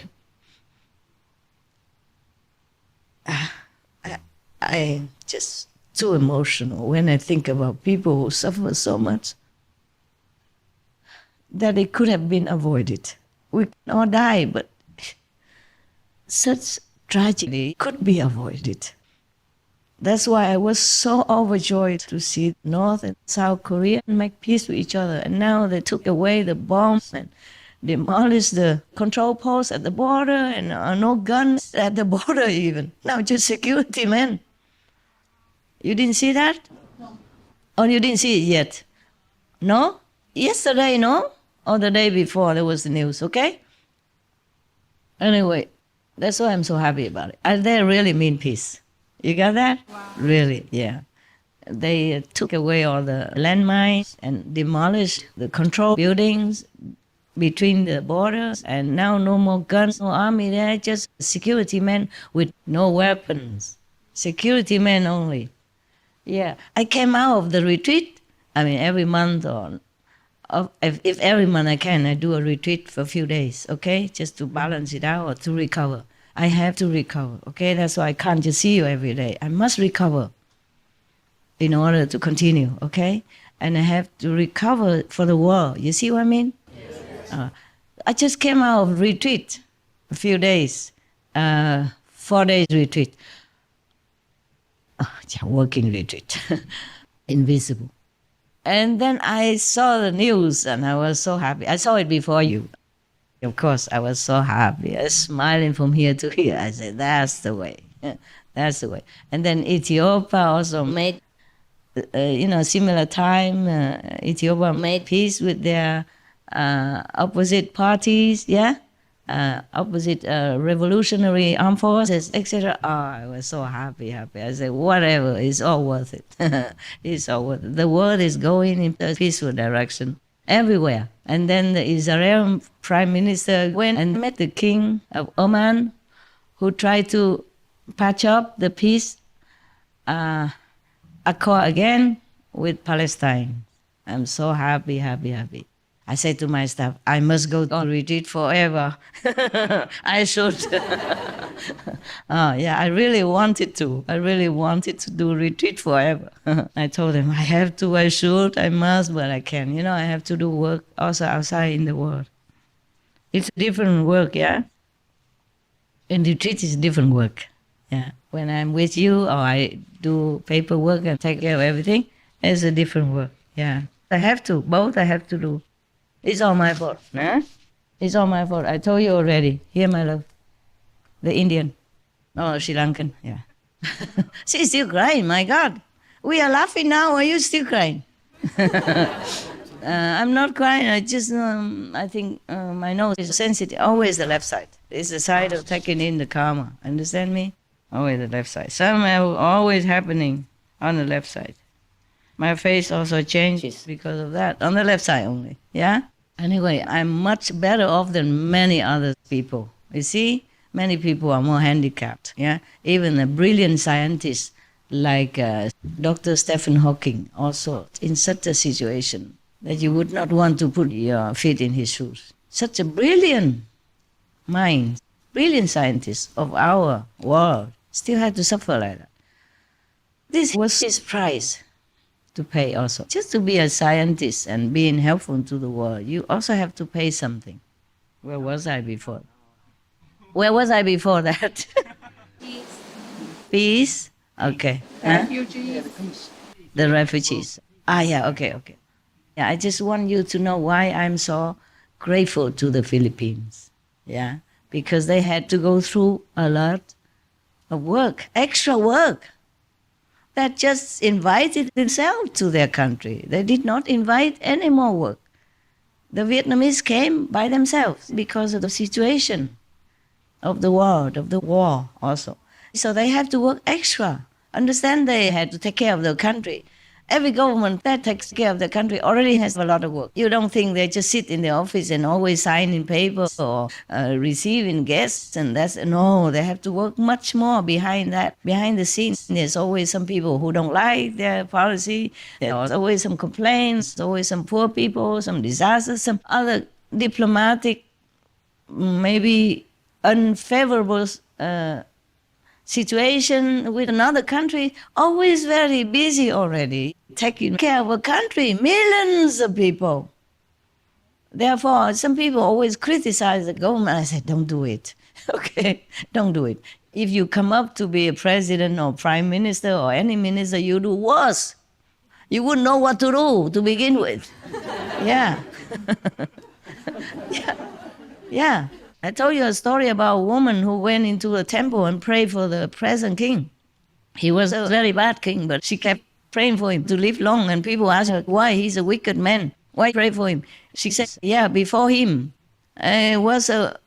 I just too emotional when I think about people who suffer so much that it could have been avoided. We can all die, but such tragedy could be avoided. That's why I was so overjoyed to see North and South Korea make peace with each other. And now they took away the bombs and demolished the control posts at the border and no guns at the border even. Now just security men. You didn't see that? No. Or you didn't see it yet? No? Yesterday, no? Or the day before there was the news, okay? Anyway, that's why I'm so happy about it. And they really mean peace. You got that? Wow. Really, yeah. They took away all the landmines and demolished the control buildings between the borders, and now no more guns, no army there, just security men with no weapons. Security men only. Yeah. I came out of the retreat. I mean, every month or if every month I can, I do a retreat for a few days, okay? Just to balance it out or to recover. I have to recover, okay? That's why I can't just see you every day. I must recover in order to continue, okay? And I have to recover for the world. You see what I mean? Yes. I just came out of retreat a few days, 4 days retreat. Working retreat, invisible. And then I saw the news and I was so happy. I saw it before you. Of course, I was so happy. I was smiling from here to here. I said, that's the way. That's the way. And then Ethiopia also made, similar time. Ethiopia made peace with their opposite parties, yeah? Opposite revolutionary armed forces, etc. Oh, I was so happy. I said, whatever, it's all worth it. It's all worth it. The world is going in a peaceful direction everywhere. And then the Israeli prime minister went and met the king of Oman, who tried to patch up the peace accord again with Palestine. I'm so happy. I say to my staff, I must go on retreat forever. I should. Yeah, I really wanted to. I really wanted to do retreat forever. I told them, I have to, I should, I must, but I can. I have to do work also outside in the world. It's different work, yeah? And retreat is different work. Yeah. When I'm with you or I do paperwork and take care of everything, it's a different work. Yeah. I have to. Both I have to do. It's all my fault. Huh? It's all my fault. I told you already. Here, my love. The Indian. Oh, Sri Lankan. Yeah. She's still crying. My God. We are laughing now. Are you still crying? I'm not crying. I just, I think my nose is sensitive. Always the left side. It's the side of taking in the karma. Understand me? Always the left side. Somehow always happening on the left side. My face also changes because of that. On the left side only. Yeah? Anyway, I'm much better off than many other people. You see? Many people are more handicapped. Yeah? Even the brilliant scientists like Dr. Stephen Hawking also in such a situation that you would not want to put your feet in his shoes. Such a brilliant mind, brilliant scientists of our world still had to suffer like that. This was his price to pay also. Just to be a scientist and being helpful to the world, you also have to pay something. Where was I before? Where was I before that? Peace? Okay. Refugees. The refugees. Yeah, okay. Yeah, I just want you to know why I'm so grateful to the Philippines. Yeah, because they had to go through a lot of work, extra work, that just invited themselves to their country. They did not invite any more work. The Vietnamese came by themselves because of the situation of the world, of the war also. So they have to work extra. Understand, they had to take care of their country. Every government that takes care of the country already has a lot of work. You don't think they just sit in the office and always sign in paper or receiving guests and that's, no, they have to work much more behind that. Behind the scenes, there's always some people who don't like their policy. There's always some complaints, always some poor people, some disasters, some other diplomatic, maybe unfavorable situation with another country, always very busy already, taking care of a country, millions of people. Therefore, some people always criticize the government. I said, don't do it. Okay, don't do it. If you come up to be a president or prime minister or any minister, you do worse. You wouldn't know what to do to begin with. Yeah. Yeah. I told you a story about a woman who went into a temple and prayed for the present king. He was a very bad king, but she kept praying for him to live long. And people asked her, why? He's a wicked man. Why pray for him? She said, yeah, before him was a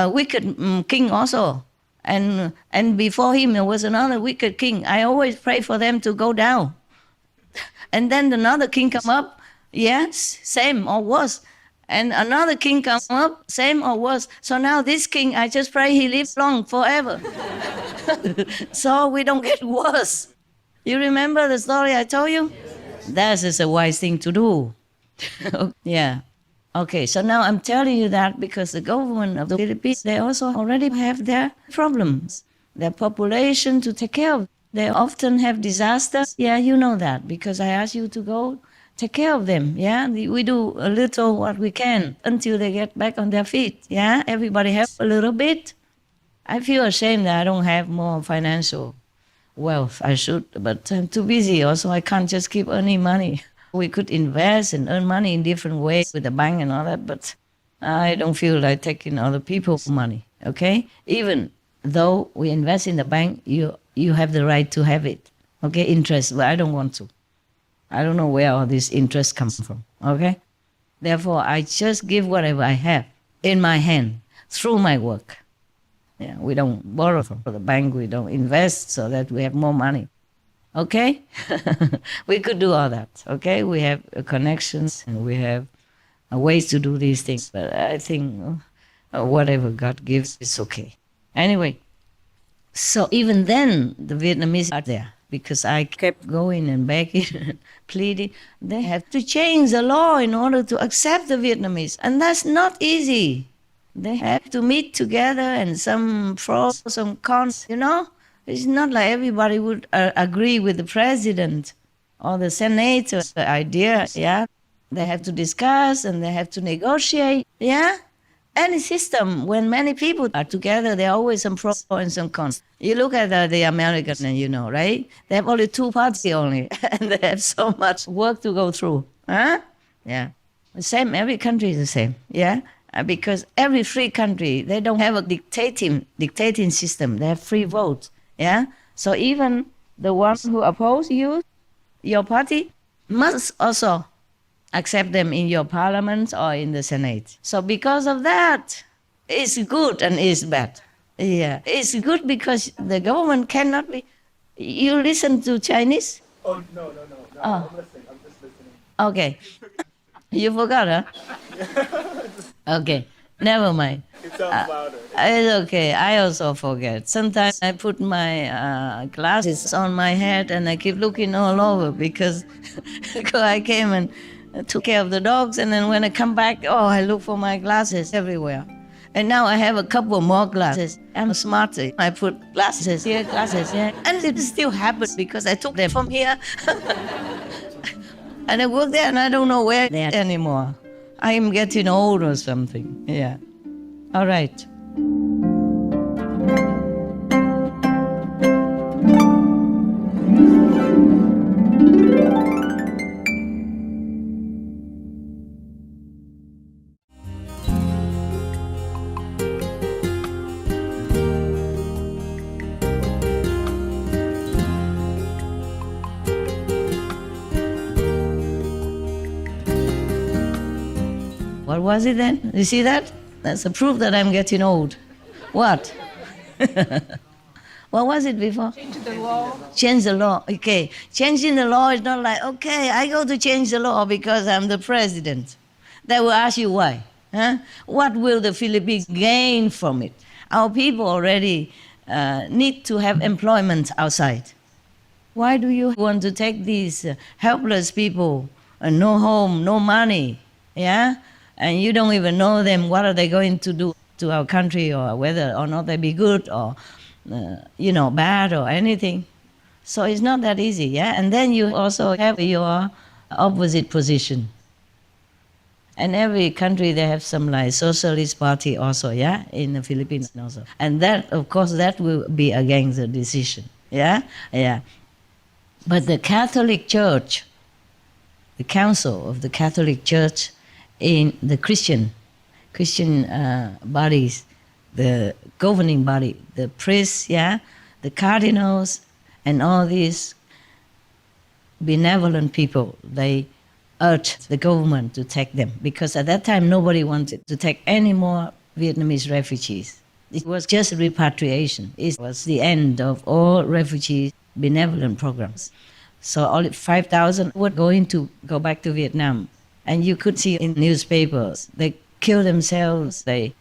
wicked king also. And before him there was another wicked king. I always pray for them to go down. And then another king come up, yes, same or worse. And another king comes up, same or worse. So now this king, I just pray he lives long forever. So we don't get worse. You remember the story I told you? That is a wise thing to do. Yeah. Okay, so now I'm telling you that because the government of the Philippines, they also already have their problems. Their population to take care of. They often have disasters. Yeah, you know that because I asked you to go take care of them, yeah? We do a little what we can until they get back on their feet, yeah? Everybody help a little bit. I feel ashamed that I don't have more financial wealth. I should, but I'm too busy also. I can't just keep earning money. We could invest and earn money in different ways with the bank and all that, but I don't feel like taking other people's money, okay? Even though we invest in the bank, you have the right to have it, okay? Interest, but I don't want to. I don't know where all this interest comes from, okay? Therefore, I just give whatever I have in my hand through my work. Yeah, we don't borrow from the bank, we don't invest so that we have more money, okay? We could do all that, okay? We have connections and we have ways to do these things, but I think whatever God gives is okay. Anyway, so even then, the Vietnamese are there. because I kept going and begging and pleading. They have to change the law in order to accept the Vietnamese. And that's not easy. They have to meet together and some pros, some cons, you know? It's not like everybody would agree with the president or the senator, the idea, yeah? They have to discuss and they have to negotiate, yeah? Any system, when many people are together, there are always some pros and some cons. You look at the Americans and you know, right? They have only two parties only, and they have so much work to go through, huh? Yeah. The same, every country is the same, yeah? Because every free country, they don't have a dictating system. They have free vote, yeah? So even the ones who oppose you, your party, must also accept them in your parliament or in the Senate. So because of that, it's good and it's bad. Yeah, it's good because the government cannot be... You listen to Chinese? Oh, no. Oh. I'm listening. I'm just listening. Okay. You forgot, huh? Okay, never mind. It sounds louder. It's okay, I also forget. Sometimes I put my glasses on my head and I keep looking all over because I came and took care of the dogs, and then when I come back, I look for my glasses everywhere. And now I have a couple more glasses. I'm smarter. I put glasses here, glasses here. And it still happens because I took them from here. And I work there and I don't know where they are anymore. I am getting old or something. Yeah. All right. What was it then? You see that? That's a proof that I'm getting old. What? What was it before? Change the law. Change the law. Okay. Changing the law is not like, okay, I go to change the law because I'm the president. They will ask you why. Huh? What will the Philippines gain from it? Our people already need to have employment outside. Why do you want to take these helpless people, no home, no money, yeah? And you don't even know them, what are they going to do to our country, or whether or not they be good or, bad or anything. So it's not that easy, yeah? And then you also have your opposite position. And every country, they have some like socialist party also, yeah? In the Philippines also. And that, of course, that will be against the decision, yeah? Yeah. But the Catholic Church, the Council of the Catholic Church, in the Christian bodies, the governing body, the priests, yeah, the cardinals, and all these benevolent people, they urged the government to take them, because at that time nobody wanted to take any more Vietnamese refugees. It was just repatriation. It was the end of all refugee benevolent programs. So all 5,000 were going to go back to Vietnam. And you could see in newspapers, they kill themselves, they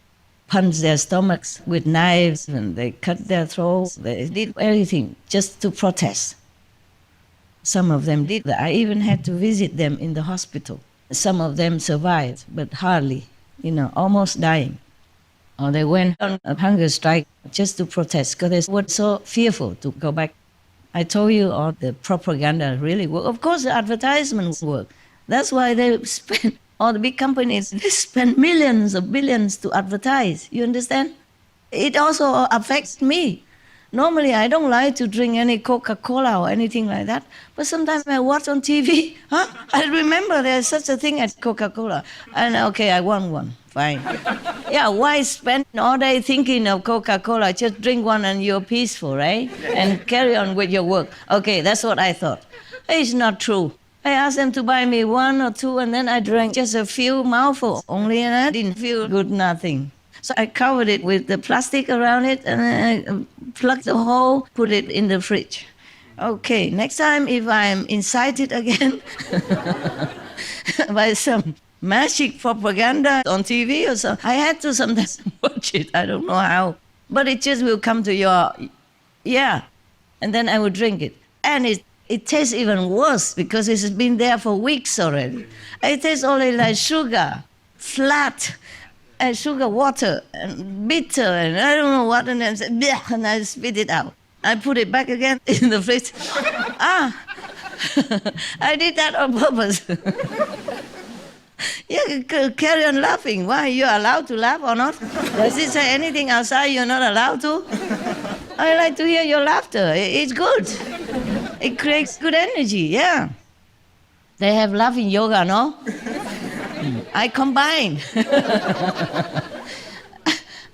punch their stomachs with knives, and they cut their throats. They did everything just to protest. Some of them did. I even had to visit them in the hospital. Some of them survived, but hardly, almost dying. Or they went on a hunger strike just to protest because they were so fearful to go back. I told you all the propaganda really worked. Of course, the advertisements work. That's why they spend, all the big companies, they spend millions of billions to advertise. You understand? It also affects me. Normally, I don't like to drink any Coca-Cola or anything like that. But sometimes I watch on TV. I remember there's such a thing as Coca-Cola. And okay, I want one. Fine. Yeah, why spend all day thinking of Coca-Cola? Just drink one and you're peaceful, right? And carry on with your work. Okay, that's what I thought. It's not true. I asked them to buy me one or two, and then I drank just a few mouthfuls only, and I didn't feel good, nothing. So I covered it with the plastic around it, and then I plugged the hole, put it in the fridge. Okay, next time if I'm incited again by some magic propaganda on TV or something, I had to sometimes watch it. I don't know how. But it just will come to your, yeah. And then I would drink it. And it tastes even worse because it's been there for weeks already. It tastes only like sugar, flat, and sugar water, and bitter, and I don't know what, and then say, "Bleh," and I spit it out. I put it back again in the fridge. I did that on purpose. Yeah, carry on laughing. Why? You're allowed to laugh or not? Does it say anything outside you're not allowed to? I like to hear your laughter. It's good. It creates good energy, yeah. They have laughing yoga, no? I combine.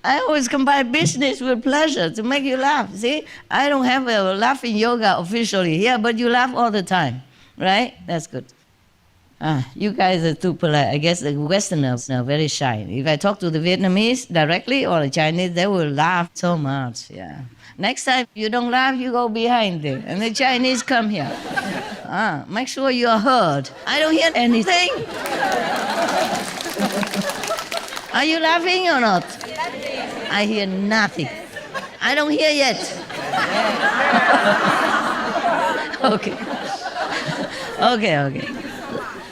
I always combine business with pleasure to make you laugh. See, I don't have a laughing yoga officially here, but you laugh all the time, right? That's good. You guys are too polite. I guess the Westerners are very shy. If I talk to the Vietnamese directly or the Chinese, they will laugh so much. Yeah. Next time you don't laugh, you go behind there, and the Chinese come here. Make sure you are heard. I don't hear anything. Are you laughing or not? I hear nothing. I don't hear yet. Okay. Okay.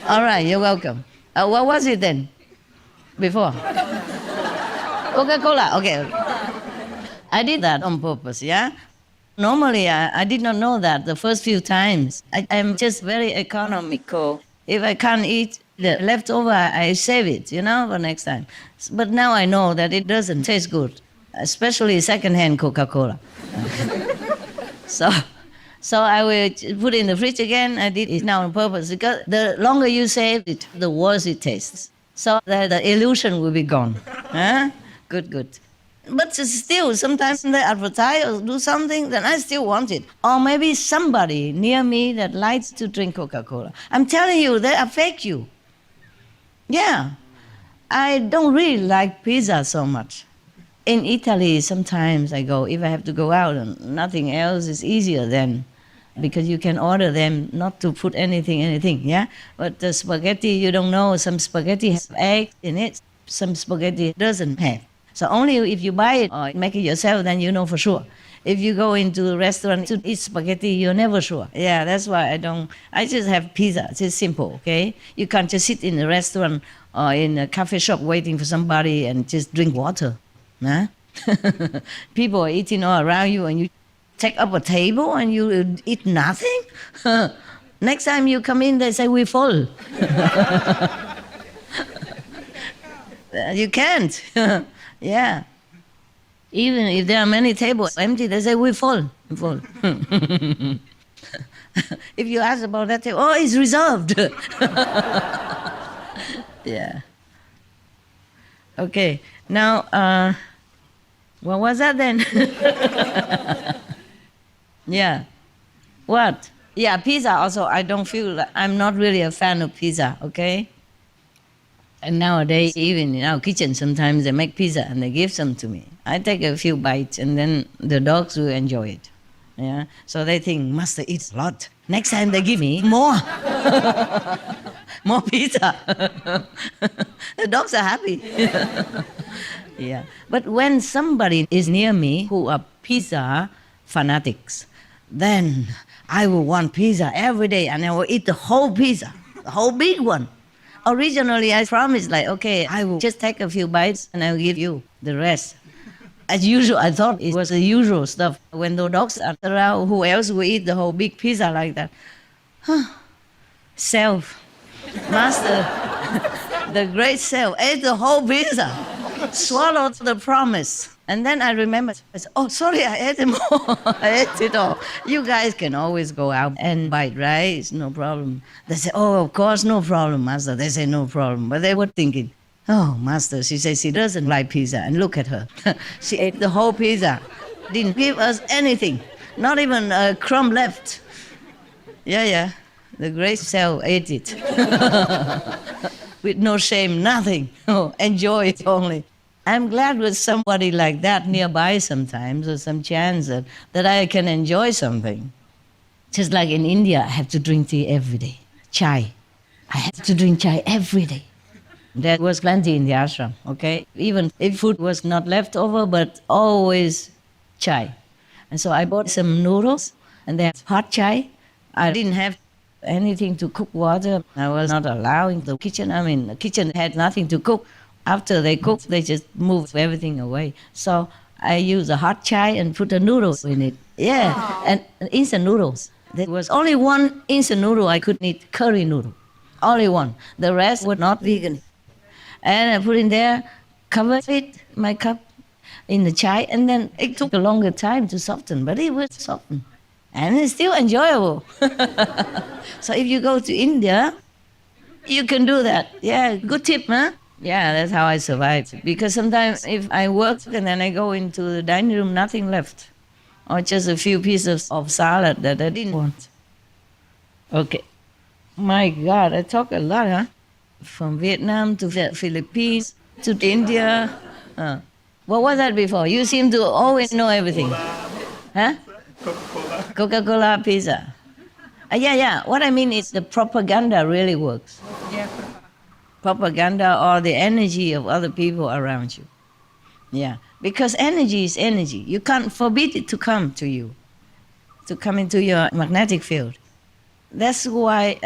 All right, you're welcome. What was it then? Before? Coca-Cola. Okay. I did that on purpose, yeah? Normally, I did not know that the first few times. I'm just very economical. If I can't eat the leftover, I save it, for next time. But now I know that it doesn't taste good, especially secondhand Coca-Cola. So I will put it in the fridge again. I did it now on purpose because the longer you save it, the worse it tastes. So the illusion will be gone. Huh? Good. But still, sometimes they advertise or do something, then I still want it. Or maybe somebody near me that likes to drink Coca-Cola. I'm telling you, they affect you. Yeah. I don't really like pizza so much. In Italy, sometimes I go, if I have to go out and nothing else is easier then, because you can order them not to put anything, yeah? But the spaghetti, you don't know, some spaghetti has eggs in it, some spaghetti doesn't have. So only if you buy it or make it yourself, then you know for sure. If you go into a restaurant to eat spaghetti, you're never sure. Yeah, that's why I just have pizza. It's just simple, okay? You can't just sit in a restaurant or in a coffee shop waiting for somebody and just drink water. Huh? People are eating all around you and you take up a table and you eat nothing? Next time you come in, they say, we're full. You can't. Yeah. Even if there are many tables empty, they say, we're full. If you ask about that table, it's reserved. Yeah. Okay. Now, what was that then? Yeah. What? Yeah, pizza also, I don't feel, I'm not really a fan of pizza, okay? And nowadays, even in our kitchen, sometimes they make pizza and they give some to me. I take a few bites and then the dogs will enjoy it. Yeah. So they think, Master eats a lot. Next time they give me more. More pizza. The dogs are happy. Yeah. But when somebody is near me who are pizza fanatics, then I will want pizza every day and I will eat the whole pizza, the whole big one. Originally, I promised, okay, I will just take a few bites and I'll give you the rest. As usual, I thought it was the usual stuff. When the dogs are around, who else will eat the whole big pizza like that? Self. Master, the great self, ate the whole pizza, swallowed the promise. And then I remembered, I said, sorry, I ate it more. I ate it all. You guys can always go out and bite, right? It's no problem. They say, of course, no problem, Master. They say, no problem. But they were thinking, Master, she says she doesn't like pizza. And look at her. She ate the whole pizza. Didn't give us anything. Not even a crumb left. Yeah. The great self ate it. With no shame, nothing. Enjoy it only. I'm glad with somebody like that nearby sometimes, or some chance that I can enjoy something. Just like in India, I have to drink tea every day. Chai. I have to drink chai every day. There was plenty in the ashram, okay? Even if food was not left over, but always chai. And so I bought some noodles and then hot chai. I didn't have anything to cook water. I was not allowed in the kitchen. I mean, the kitchen had nothing to cook. After they cook, they just move everything away. So I use a hot chai and put a noodle in it. Yeah, and instant noodles. There was only one instant noodle I could eat, curry noodle. Only one. The rest were not vegan. And I put in there, covered it, my cup, in the chai, and then it took a longer time to soften, but it was softened. And it's still enjoyable. So if you go to India, you can do that. Yeah, good tip, huh? Yeah, that's how I survived. Because sometimes if I work and then I go into the dining room, nothing left. Or just a few pieces of salad that I didn't want. Okay. My God, I talk a lot, huh? From Vietnam to the Philippines to India. What was that before? You seem to always know everything. Huh? Coca-Cola. Coca-Cola pizza. Yeah. What I mean is the propaganda really works. Yeah. Propaganda or the energy of other people around you. Yeah. Because energy is energy. You can't forbid it to come to you, to come into your magnetic field. That's why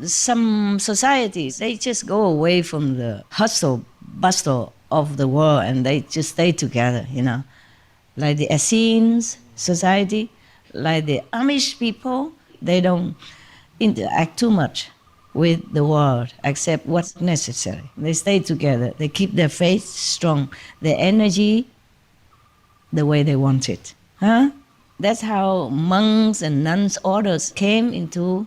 some societies, they just go away from the hustle, bustle of the world and they just stay together, you know. Like the Essenes society, like the Amish people, they don't interact too much with the world except what's necessary. They stay together. They keep their faith strong, their energy the way they want it. Huh? That's how monks and nuns orders came into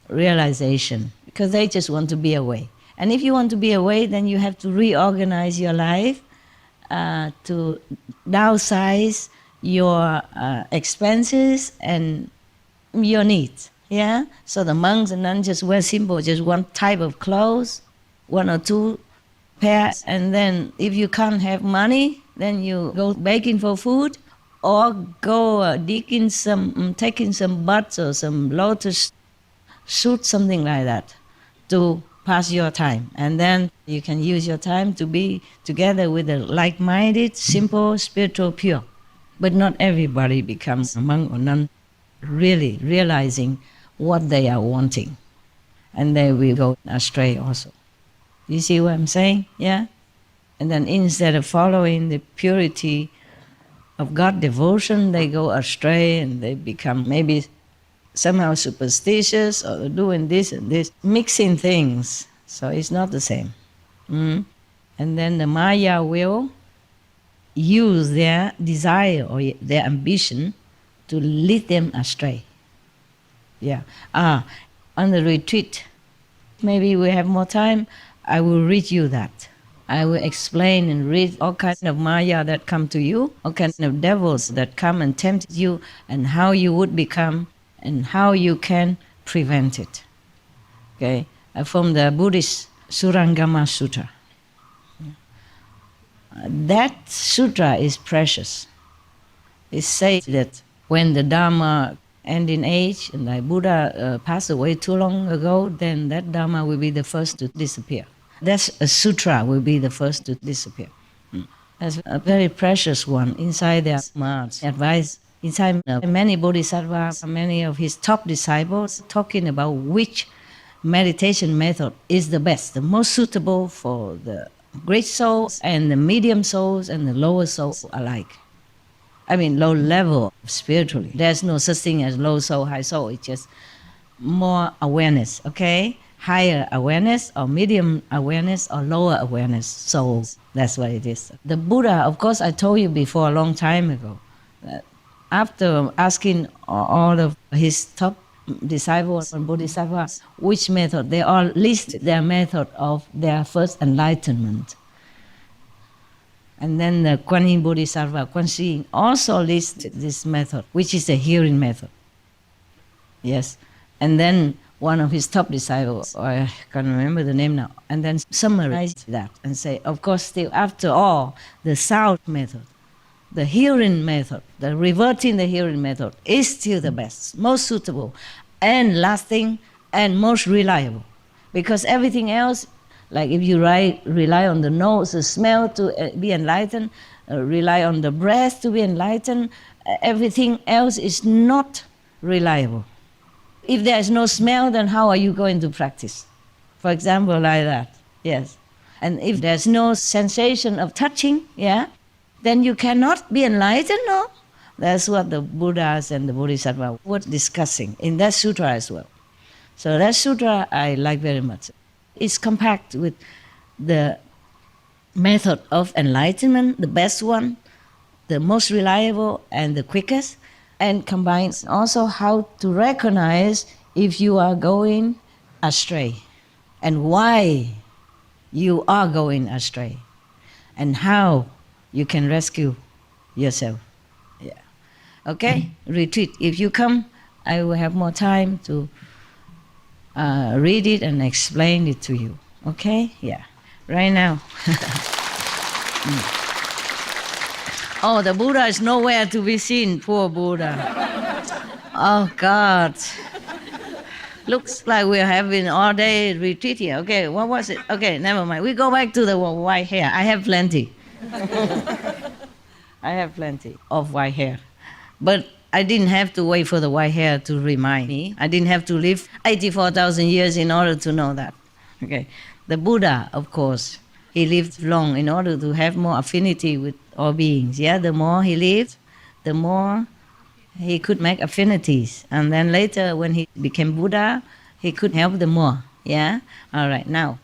realization, because they just want to be away. And if you want to be away, then you have to reorganize your life to downsize your expenses and your needs. Yeah? So the monks and nuns just wear simple, just one type of clothes, one or two pairs, and then if you can't have money, then you go begging for food or go taking some buds or some lotus shoot, something like that, to pass your time. And then you can use your time to be together with a like-minded, simple, spiritual, pure. But not everybody becomes a monk or nun really realizing what they are wanting. And they will go astray also. You see what I'm saying? Yeah? And then instead of following the purity of God devotion, they go astray and they become maybe somehow superstitious or doing this and this, mixing things. So it's not the same. And then the Maya will use their desire or their ambition to lead them astray. Yeah. On the retreat, maybe we have more time, I will read you that. I will explain and read all kinds of Maya that come to you, all kinds of devils that come and tempt you, and how you would become and how you can prevent it. Okay, from the Buddhist Surangama Sutra. That sutra is precious. It says that when the Dharma end in age and the Buddha passed away too long ago, then that Dharma will be the first to disappear. That's a sutra will be the first to disappear. That's a very precious one inside their Maha's advice. Inside many bodhisattvas, many of his top disciples, talking about which meditation method is the best, the most suitable for the great souls and the medium souls and the lower souls alike. I mean, low level spiritually. There's no such thing as low soul, high soul. It's just more awareness, okay? Higher awareness or medium awareness or lower awareness souls. That's what it is. The Buddha, of course, I told you before a long time ago, that after asking all of his top disciples and bodhisattvas which method, they all list their method of their first enlightenment. And then the Kuan Yin Bodhisattva, Kuan Yin, also lists this method, which is the hearing method. Yes. And then one of his top disciples, I can't remember the name now, and then summarized that and say, of course, still after all, the sound method, the hearing method, the reverting the hearing method is still the best, most suitable, and lasting, and most reliable. Because everything else, like if you rely on the nose, the smell to be enlightened, rely on the breath to be enlightened, everything else is not reliable. If there is no smell, then how are you going to practice? For example, like that, yes. And if there's no sensation of touching, yeah, then you cannot be enlightened, no? That's what the Buddhas and the Bodhisattvas were discussing in that sutra as well. So that sutra I like very much. It's compact with the method of enlightenment, the best one, the most reliable and the quickest, and combines also how to recognize if you are going astray and why you are going astray and how you can rescue yourself. Yeah. Okay? Retreat. If you come, I will have more time to read it and explain it to you. Okay? Yeah. Right now. Oh, the Buddha is nowhere to be seen. Poor Buddha. Oh, God. Looks like we're having all-day retreat here. Okay, what was it? Okay, never mind. We go back to the white hair. I have plenty. I have plenty of white hair. But I didn't have to wait for the white hair to remind me. I didn't have to live 84,000 years in order to know that. Okay. The Buddha, of course, he lived long in order to have more affinity with all beings. Yeah, the more he lived, the more he could make affinities. And then later, when he became Buddha, he could help them more. Yeah? All right, now,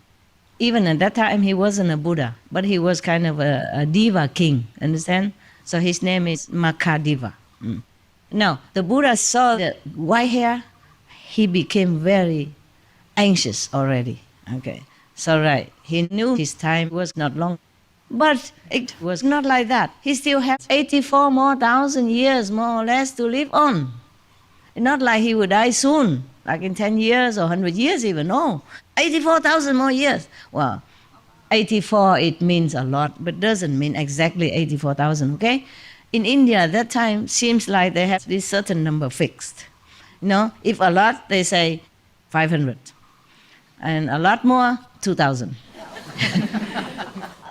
even at that time, he wasn't a Buddha, but he was kind of a diva king, understand? So his name is Makadiva. Now, the Buddha saw the white hair, he became very anxious already. Okay, so right, he knew his time was not long. But it was not like that. He still had 84 more thousand years, more or less, to live on. Not like he would die soon, like in 10 years or 100 years even, no. 84,000 more years. Well, 84, it means a lot, but doesn't mean exactly 84,000, okay? In India, at that time, seems like they have this certain number fixed. You know, if a lot, they say 500. And a lot more, 2,000.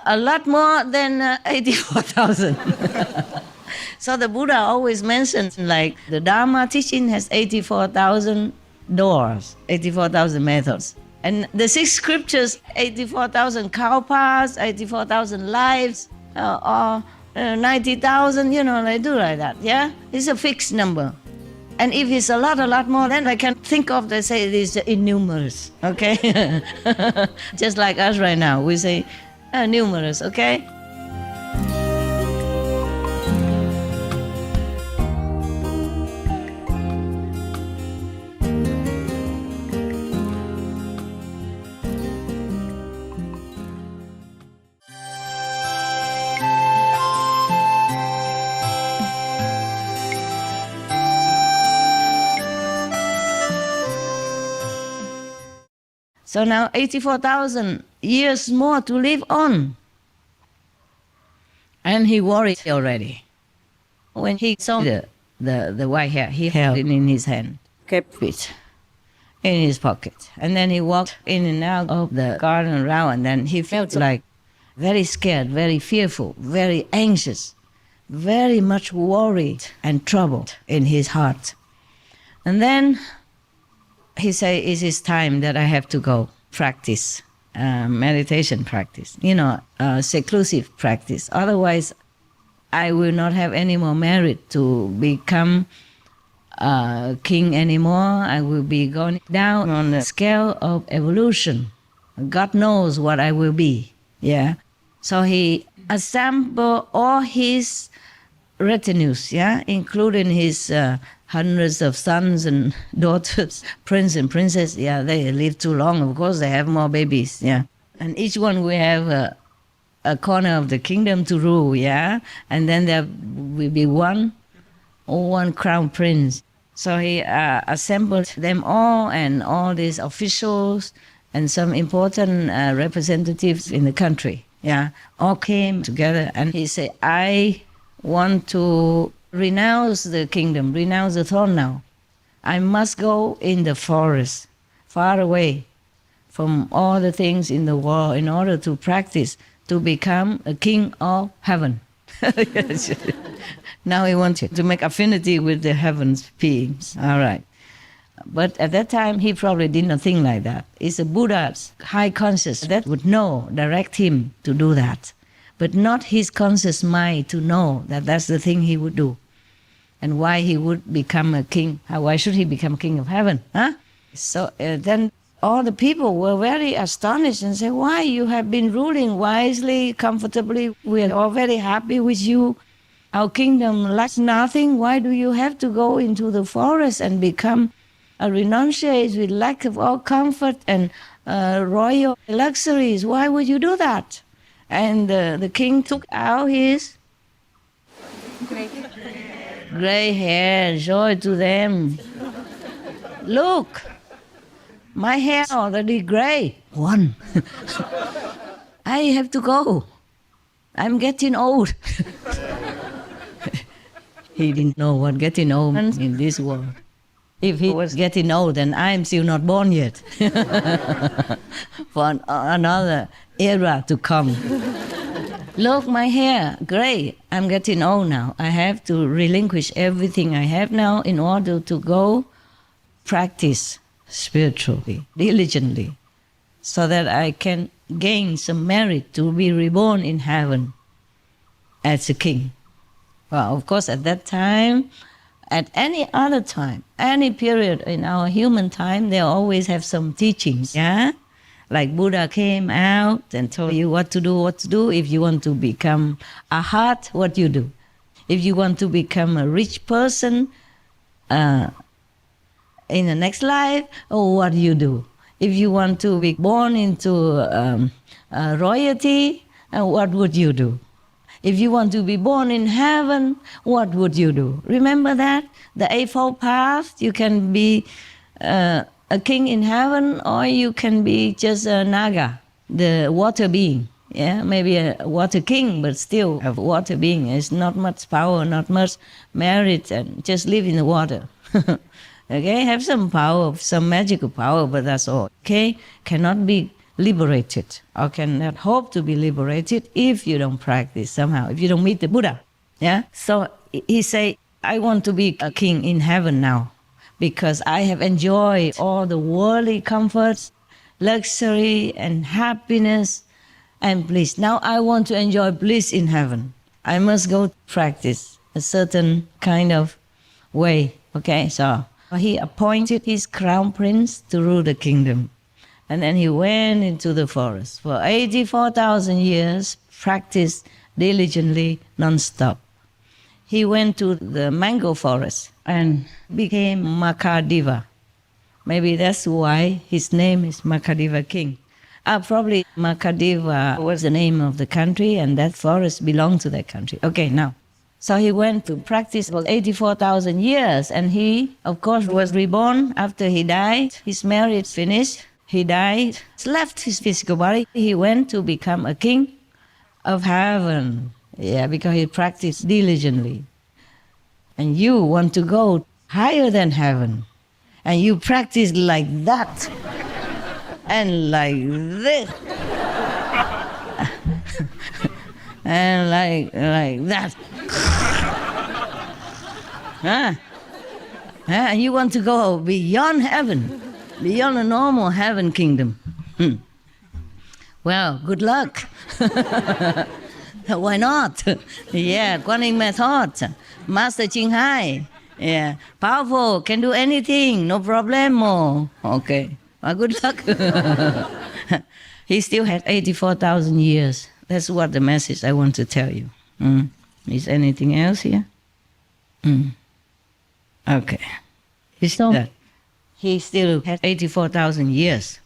A lot more than 84,000. So the Buddha always mentions, like, the Dharma teaching has 84,000 doors, 84,000 methods. And the 6 scriptures, 84,000 kalpas, 84,000 lives, or 90,000, you know, they do like that, yeah? It's a fixed number. And if it's a lot more, then I can think of, they say it is innumerous, okay? Just like us right now, we say numerous, okay? So now 84,000 years more to live on. And he worried already. When he saw the white hair, he held it in his hand, kept it in his pocket. And then he walked in and out of the garden around, and then he felt like very scared, very fearful, very anxious, very much worried and troubled in his heart. And then he said, it is time that I have to go practice, meditation practice, you know, seclusive practice. Otherwise, I will not have any more merit to become king anymore. I will be going down on the scale of evolution. God knows what I will be, yeah? So he assembled all his retinues, yeah, including his hundreds of sons and daughters, prince and princess. Yeah, they live too long, of course, they have more babies, yeah. And each one will have a corner of the kingdom to rule, yeah. And then there will be one crown prince. So he assembled them all, and all these officials and some important representatives in the country, yeah, all came together, and he said, I want to renounce the kingdom, renounce the throne now. I must go in the forest, far away from all the things in the world, in order to practice, to become a king of heaven. Yes. Now he wants to make affinity with the heavens beings. All right. But at that time, he probably did not think like that. It's a Buddha's high conscious that would know, direct him to do that. But not his conscious mind to know that that's the thing he would do. And why he would become a king. Why should he become king of heaven? Huh? So then all the people were very astonished and said, why you have been ruling wisely, comfortably. We are all very happy with you. Our kingdom lacks nothing. Why do you have to go into the forest and become a renunciate with lack of all comfort and royal luxuries? Why would you do that? And the king took out his gray hair, joy to them. Look, my hair already gray. One. I have to go. I'm getting old. He didn't know what getting old meant in this world. If he was getting old, then I'm still not born yet. For another era to come. Look, my hair, gray. I'm getting old now. I have to relinquish everything I have now in order to go practice spiritually, diligently, so that I can gain some merit to be reborn in heaven as a king. Well, of course, at that time, at any other time, any period in our human time, they always have some teachings, yeah? Like Buddha came out and told you what to do. If you want to become a heart, what you do? If you want to become a rich person in the next life, what do you do? If you want to be born into royalty, what would you do? If you want to be born in heaven, what would you do? Remember that? The Eightfold Path, you can be a king in heaven, or you can be just a Naga, the water being. Yeah, maybe a water king, but still a water being. It's not much power, not much merit, and just live in the water. Okay, have some power, some magical power, but that's all. Okay, cannot be liberated or cannot hope to be liberated if you don't practice somehow, if you don't meet the Buddha. Yeah. So he say, I want to be a king in heaven now because I have enjoyed all the worldly comforts, luxury and happiness and bliss. Now I want to enjoy bliss in heaven. I must go practice a certain kind of way. Okay, so he appointed his crown prince to rule the kingdom. And then he went into the forest. For 84,000 years, practiced diligently, non-stop. He went to the mango forest and became Makadeva. Maybe that's why his name is Makadeva King. Probably Makadeva was the name of the country and that forest belonged to that country. Okay, now. So he went to practice for 84,000 years and he, of course, was reborn after he died. His marriage finished. He died, left his physical body. He went to become a king of heaven. Yeah, because he practiced diligently. And you want to go higher than heaven. And you practice like that. And like this. And like that. Huh? And you want to go beyond heaven. Beyond a normal heaven kingdom. Well, good luck. Why not? Yeah, Quan Yin method. Master Ching Hai. Yeah, powerful, can do anything, no problemo. Okay, well, good luck. He still had 84,000 years. That's what the message I want to tell you. Is anything else here? Okay. He still had 84,000 years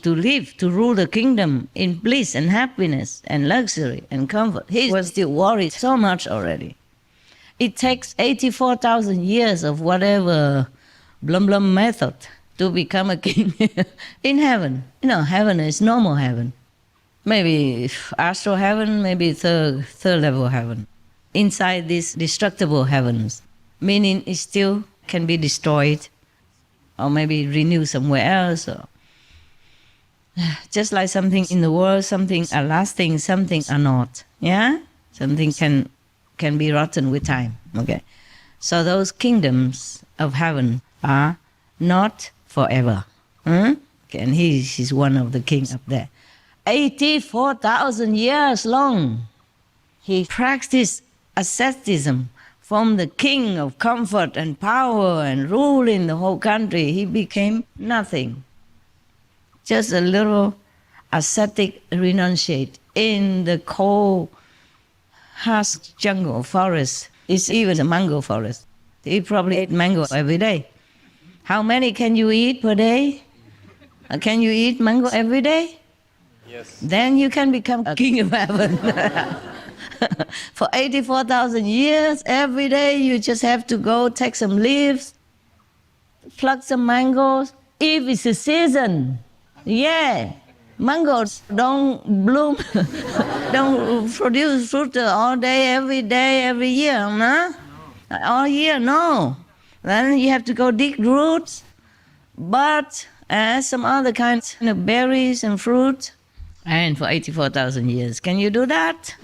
to live, to rule the kingdom in bliss and happiness and luxury and comfort. He was still worried so much already. It takes 84,000 years of whatever blum method to become a king in heaven. You know, heaven is normal heaven. Maybe astral heaven, maybe third level heaven. Inside these destructible heavens, meaning it still can be destroyed or maybe renewed somewhere else. Or just like something in the world, something are lasting, something are not. Yeah? Something can can be rotten with time. Okay, so those kingdoms of heaven are not forever. Okay, and he's one of the kings up there. 84,000 years long. He practiced asceticism from the king of comfort and power and ruling the whole country. He became nothing. Just a little ascetic renunciate in the cold, harsh jungle forest. It's even a mango forest. He probably ate mango every day. How many can you eat per day? Can you eat mango every day? Yes. Then you can become a king of heaven. For 84,000 years, every day you just have to go take some leaves, pluck some mangoes, if it's a season. Yeah, mangoes don't bloom, don't produce fruit all day, every year, no? All year, no. Then you have to go dig roots, but some other kinds of berries and fruit. And for 84,000 years, can you do that?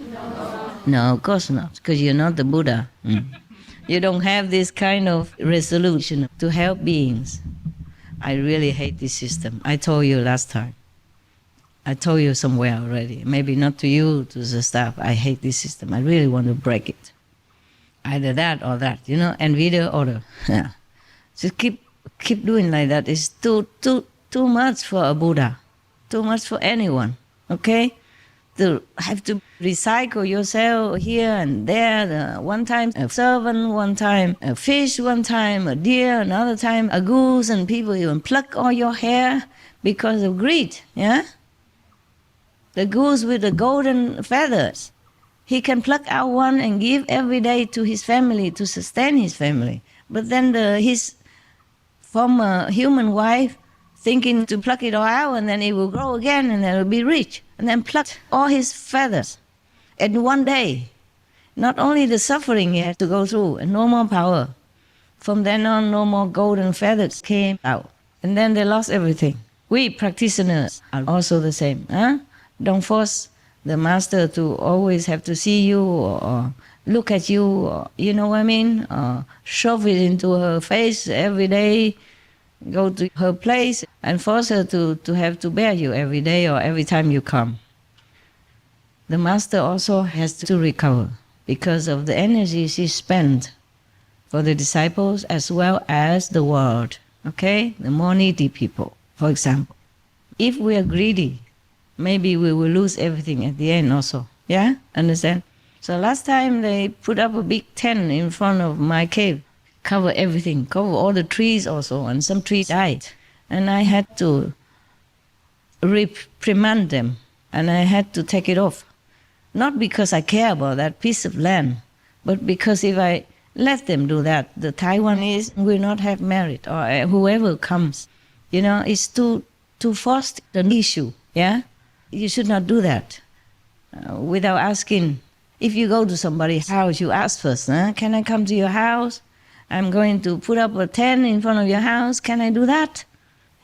No, of course not, because you're not the Buddha. You don't have this kind of resolution to help beings. I really hate this system. I told you last time. I told you somewhere already. Maybe not to you, to the staff. I hate this system. I really want to break it. Either that or that, and video order. Yeah. Just keep doing like that. It's too much for a Buddha. Too much for anyone. Okay? To have to recycle yourself here and there. One time a servant, one time a fish, one time a deer, another time a goose, and people even pluck all your hair because of greed. Yeah? The goose with the golden feathers. He can pluck out one and give every day to his family to sustain his family. But then his former human wife thinking to pluck it all out, and then it will grow again, and then it will be rich. And then plucked all his feathers in one day. Not only the suffering he had to go through, and no more power. From then on, no more golden feathers came out. And then they lost everything. We practitioners are also the same. Don't force the master to always have to see you or look at you, or, you know what I mean? Or shove it into her face every day. Go to her place and force her to have to bear you every day or every time you come. The master also has to recover because of the energy she spent for the disciples as well as the world, okay? The more needy people, for example. If we are greedy, maybe we will lose everything at the end also, yeah? Understand? So last time they put up a big tent in front of my cave. Cover everything, cover all the trees also, and some trees died. And I had to reprimand them, and I had to take it off. Not because I care about that piece of land, but because if I let them do that, the Taiwanese will not have merit, or whoever comes. It's too forced an issue, yeah? You should not do that without asking. If you go to somebody's house, you ask first, can I come to your house? I'm going to put up a tent in front of your house. Can I do that?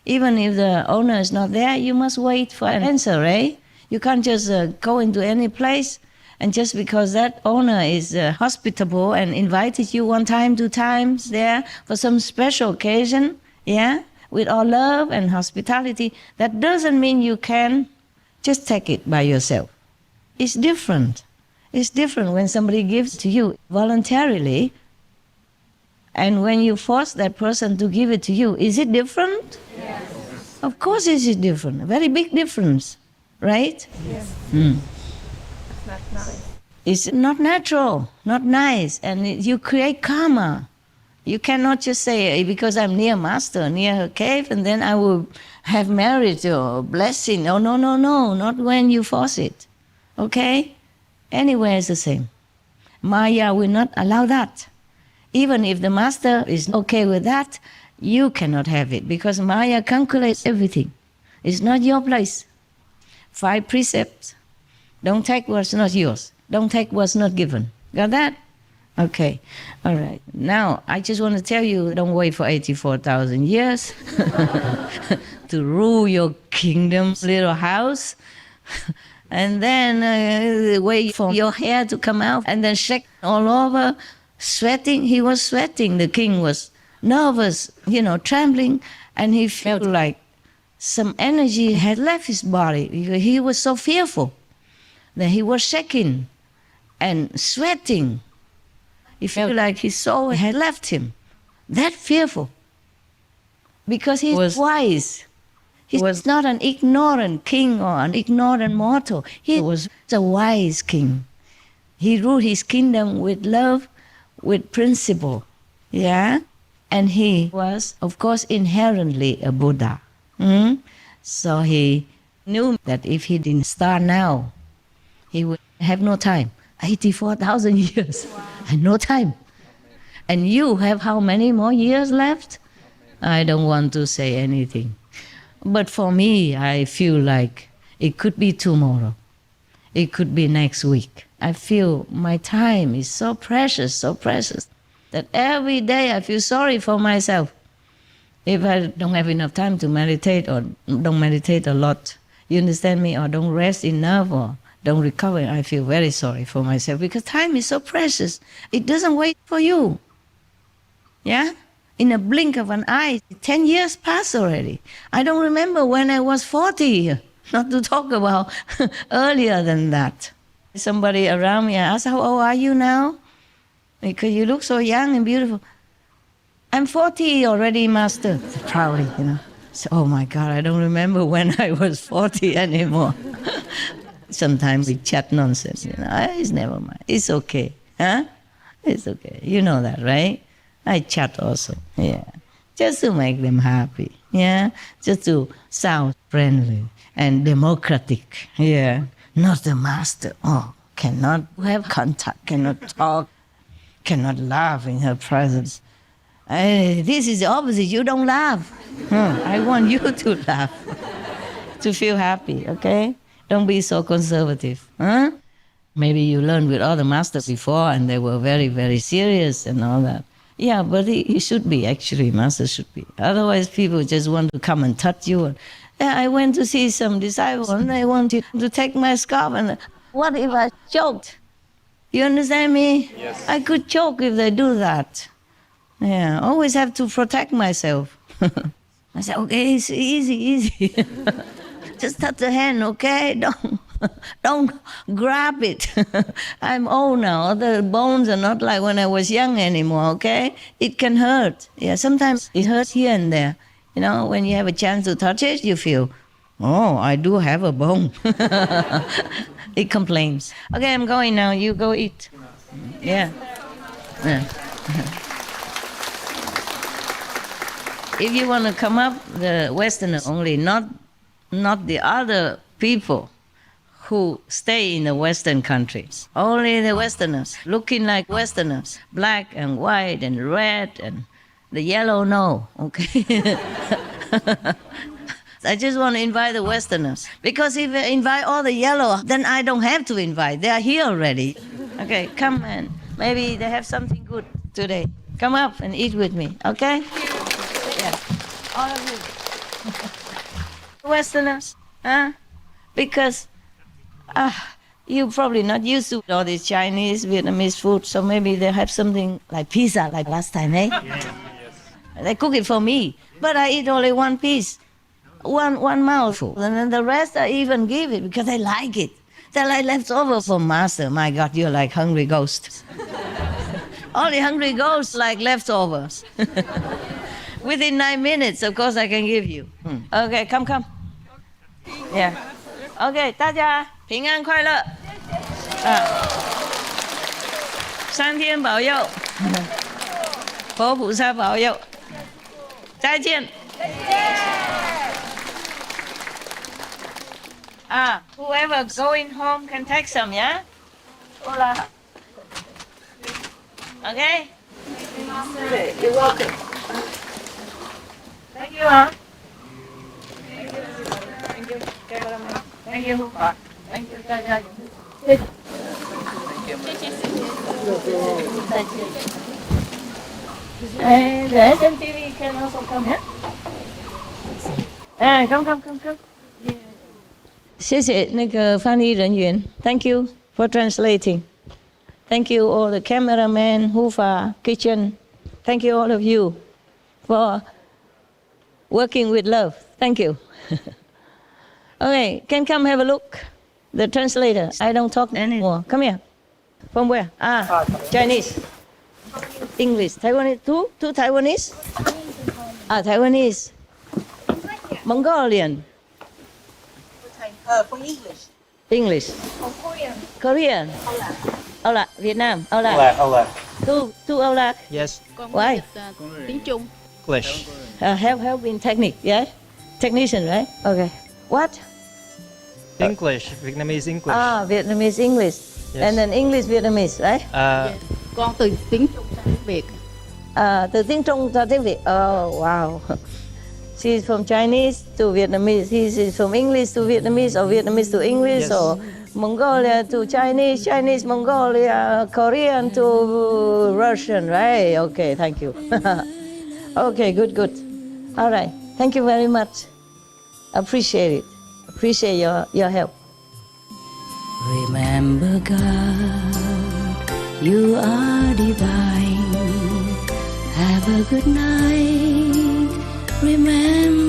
Even if the owner is not there, you must wait for an answer, right? You can't just go into any place, and just because that owner is hospitable and invited you one time, 2 times there for some special occasion, yeah, with all love and hospitality, that doesn't mean you can just take it by yourself. It's different. It's different when somebody gives to you voluntarily. And when you force that person to give it to you, is it different? Yes. Of course it is different. A very big difference, right? Yes. It's not nice. It's not natural, not nice. And you create karma. You cannot just say, because I'm near master, near her cave, and then I will have merit or blessing. No, not when you force it. Okay? Anywhere is the same. Maya will not allow that. Even if the master is okay with that, you cannot have it because Maya calculates everything. It's not your place. 5 precepts. Don't take what's not yours. Don't take what's not given. Got that? Okay. All right. Now, I just want to tell you, don't wait for 84,000 years to rule your kingdom's little house. And then wait for your hair to come out and then shake all over, sweating. He was sweating. The king was nervous, trembling, and he felt like some energy had left his body. He was so fearful that he was shaking and sweating. He felt like his soul had left him. That fearful. Because he was wise. He was not an ignorant king or an ignorant mortal. He was a wise king. He ruled his kingdom with love, with principle. Yeah? And he was, of course, inherently a Buddha. So he knew that if he didn't start now, he would have no time. 84,000 years. And no time. And you have how many more years left? I don't want to say anything. But for me, I feel like it could be tomorrow. It could be next week. I feel my time is so precious, that every day I feel sorry for myself. If I don't have enough time to meditate or don't meditate a lot, you understand me, or don't rest enough or don't recover, I feel very sorry for myself because time is so precious. It doesn't wait for you. Yeah? In a blink of an eye, 10 years passed already. I don't remember when I was 40, not to talk about earlier than that. Somebody around me asked, how old are you now? Because you look so young and beautiful. I'm 40 already, Master. Proudly, So, oh my God, I don't remember when I was 40 anymore. Sometimes we chat nonsense, It's never mind. It's okay, huh? It's okay. You know that, right? I chat also, yeah. Just to make them happy, yeah. Just to sound friendly and democratic, yeah. Not the master. Oh, cannot have contact, cannot talk, cannot laugh in her presence. This is the opposite. You don't laugh. I want you to laugh, to feel happy, okay? Don't be so conservative, huh? Maybe you learned with other masters before and they were very, very serious and all that. Yeah, but he should be, actually, master should be. Otherwise, people just want to come and touch you. I went to see some disciples and they wanted to take my scarf. And what if I choked? You understand me? Yes. I could choke if they do that. Yeah, always have to protect myself. I said, okay, it's easy. Just touch the hand, okay? Don't grab it. I'm old now. The bones are not like when I was young anymore, okay? It can hurt. Yeah, sometimes it hurts here and there. When you have a chance to touch it, you feel, oh, I do have a bone. It complains. Okay, I'm going now. You go eat. Yeah. If you want to come up, the Westerner only, not the other people who stay in the Western countries. Only the Westerners, looking like Westerners, black and white and red and the yellow, no, okay? I just want to invite the Westerners. Because if I invite all the yellow, then I don't have to invite. They are here already. Okay, come and maybe they have something good today. Come up and eat with me, okay? Yeah, all of you. Westerners, huh? Because you're probably not used to all this Chinese, Vietnamese food, so maybe they have something like pizza, like last time, eh? Yes. They cook it for me, but I eat only one piece, one mouthful, and then the rest I even give it because I like it. They're like leftover from master. My God, you're like hungry ghost. Only hungry ghosts like leftovers. Within 9 minutes, of course, I can give you. Okay, come. Yeah. Okay, 大家平安快乐。三天保佑，佛菩萨保佑。再见。Whoever going home can take some, yeah? Hola. Okay? You're welcome. Thank you, huh? Thank you. Thank you. Thank you. And the SMTV can also come here. Come. Yeah. 谢谢那个翻译人员 ，Thank you for translating. Thank you all the cameramen, Hufa, kitchen. Thank you all of you for working with love. Thank you. Okay, can come have a look. The translator. I don't talk anymore. Come here. From where? Chinese. English. Taiwanese. Two Taiwanese? Taiwanese. Mongolian. From English. English. Korean. Âu Lạc. Việt Nam. Âu Lạc. Âu Lạc. Two Âu Lạc. Yes. Why? Tiếng Trung. English. Help in technique, yeah? Technician, right? Okay. What? English. Vietnamese English. Vietnamese English. Yes. And then English Vietnamese, right? Con từ tiếng Trung sang tiếng Việt. Từ tiếng Trung ra tiếng Việt. Oh, wow. She's from Chinese to Vietnamese. He's from English to Vietnamese or Vietnamese to English Yes. or Mongolia to Chinese, Chinese, Mongolia, Korean to Russian, right? Okay, thank you. Okay, good. All right. Thank you very much. Appreciate it. Appreciate your help. Remember, God, you are divine. Have a good night. Remember.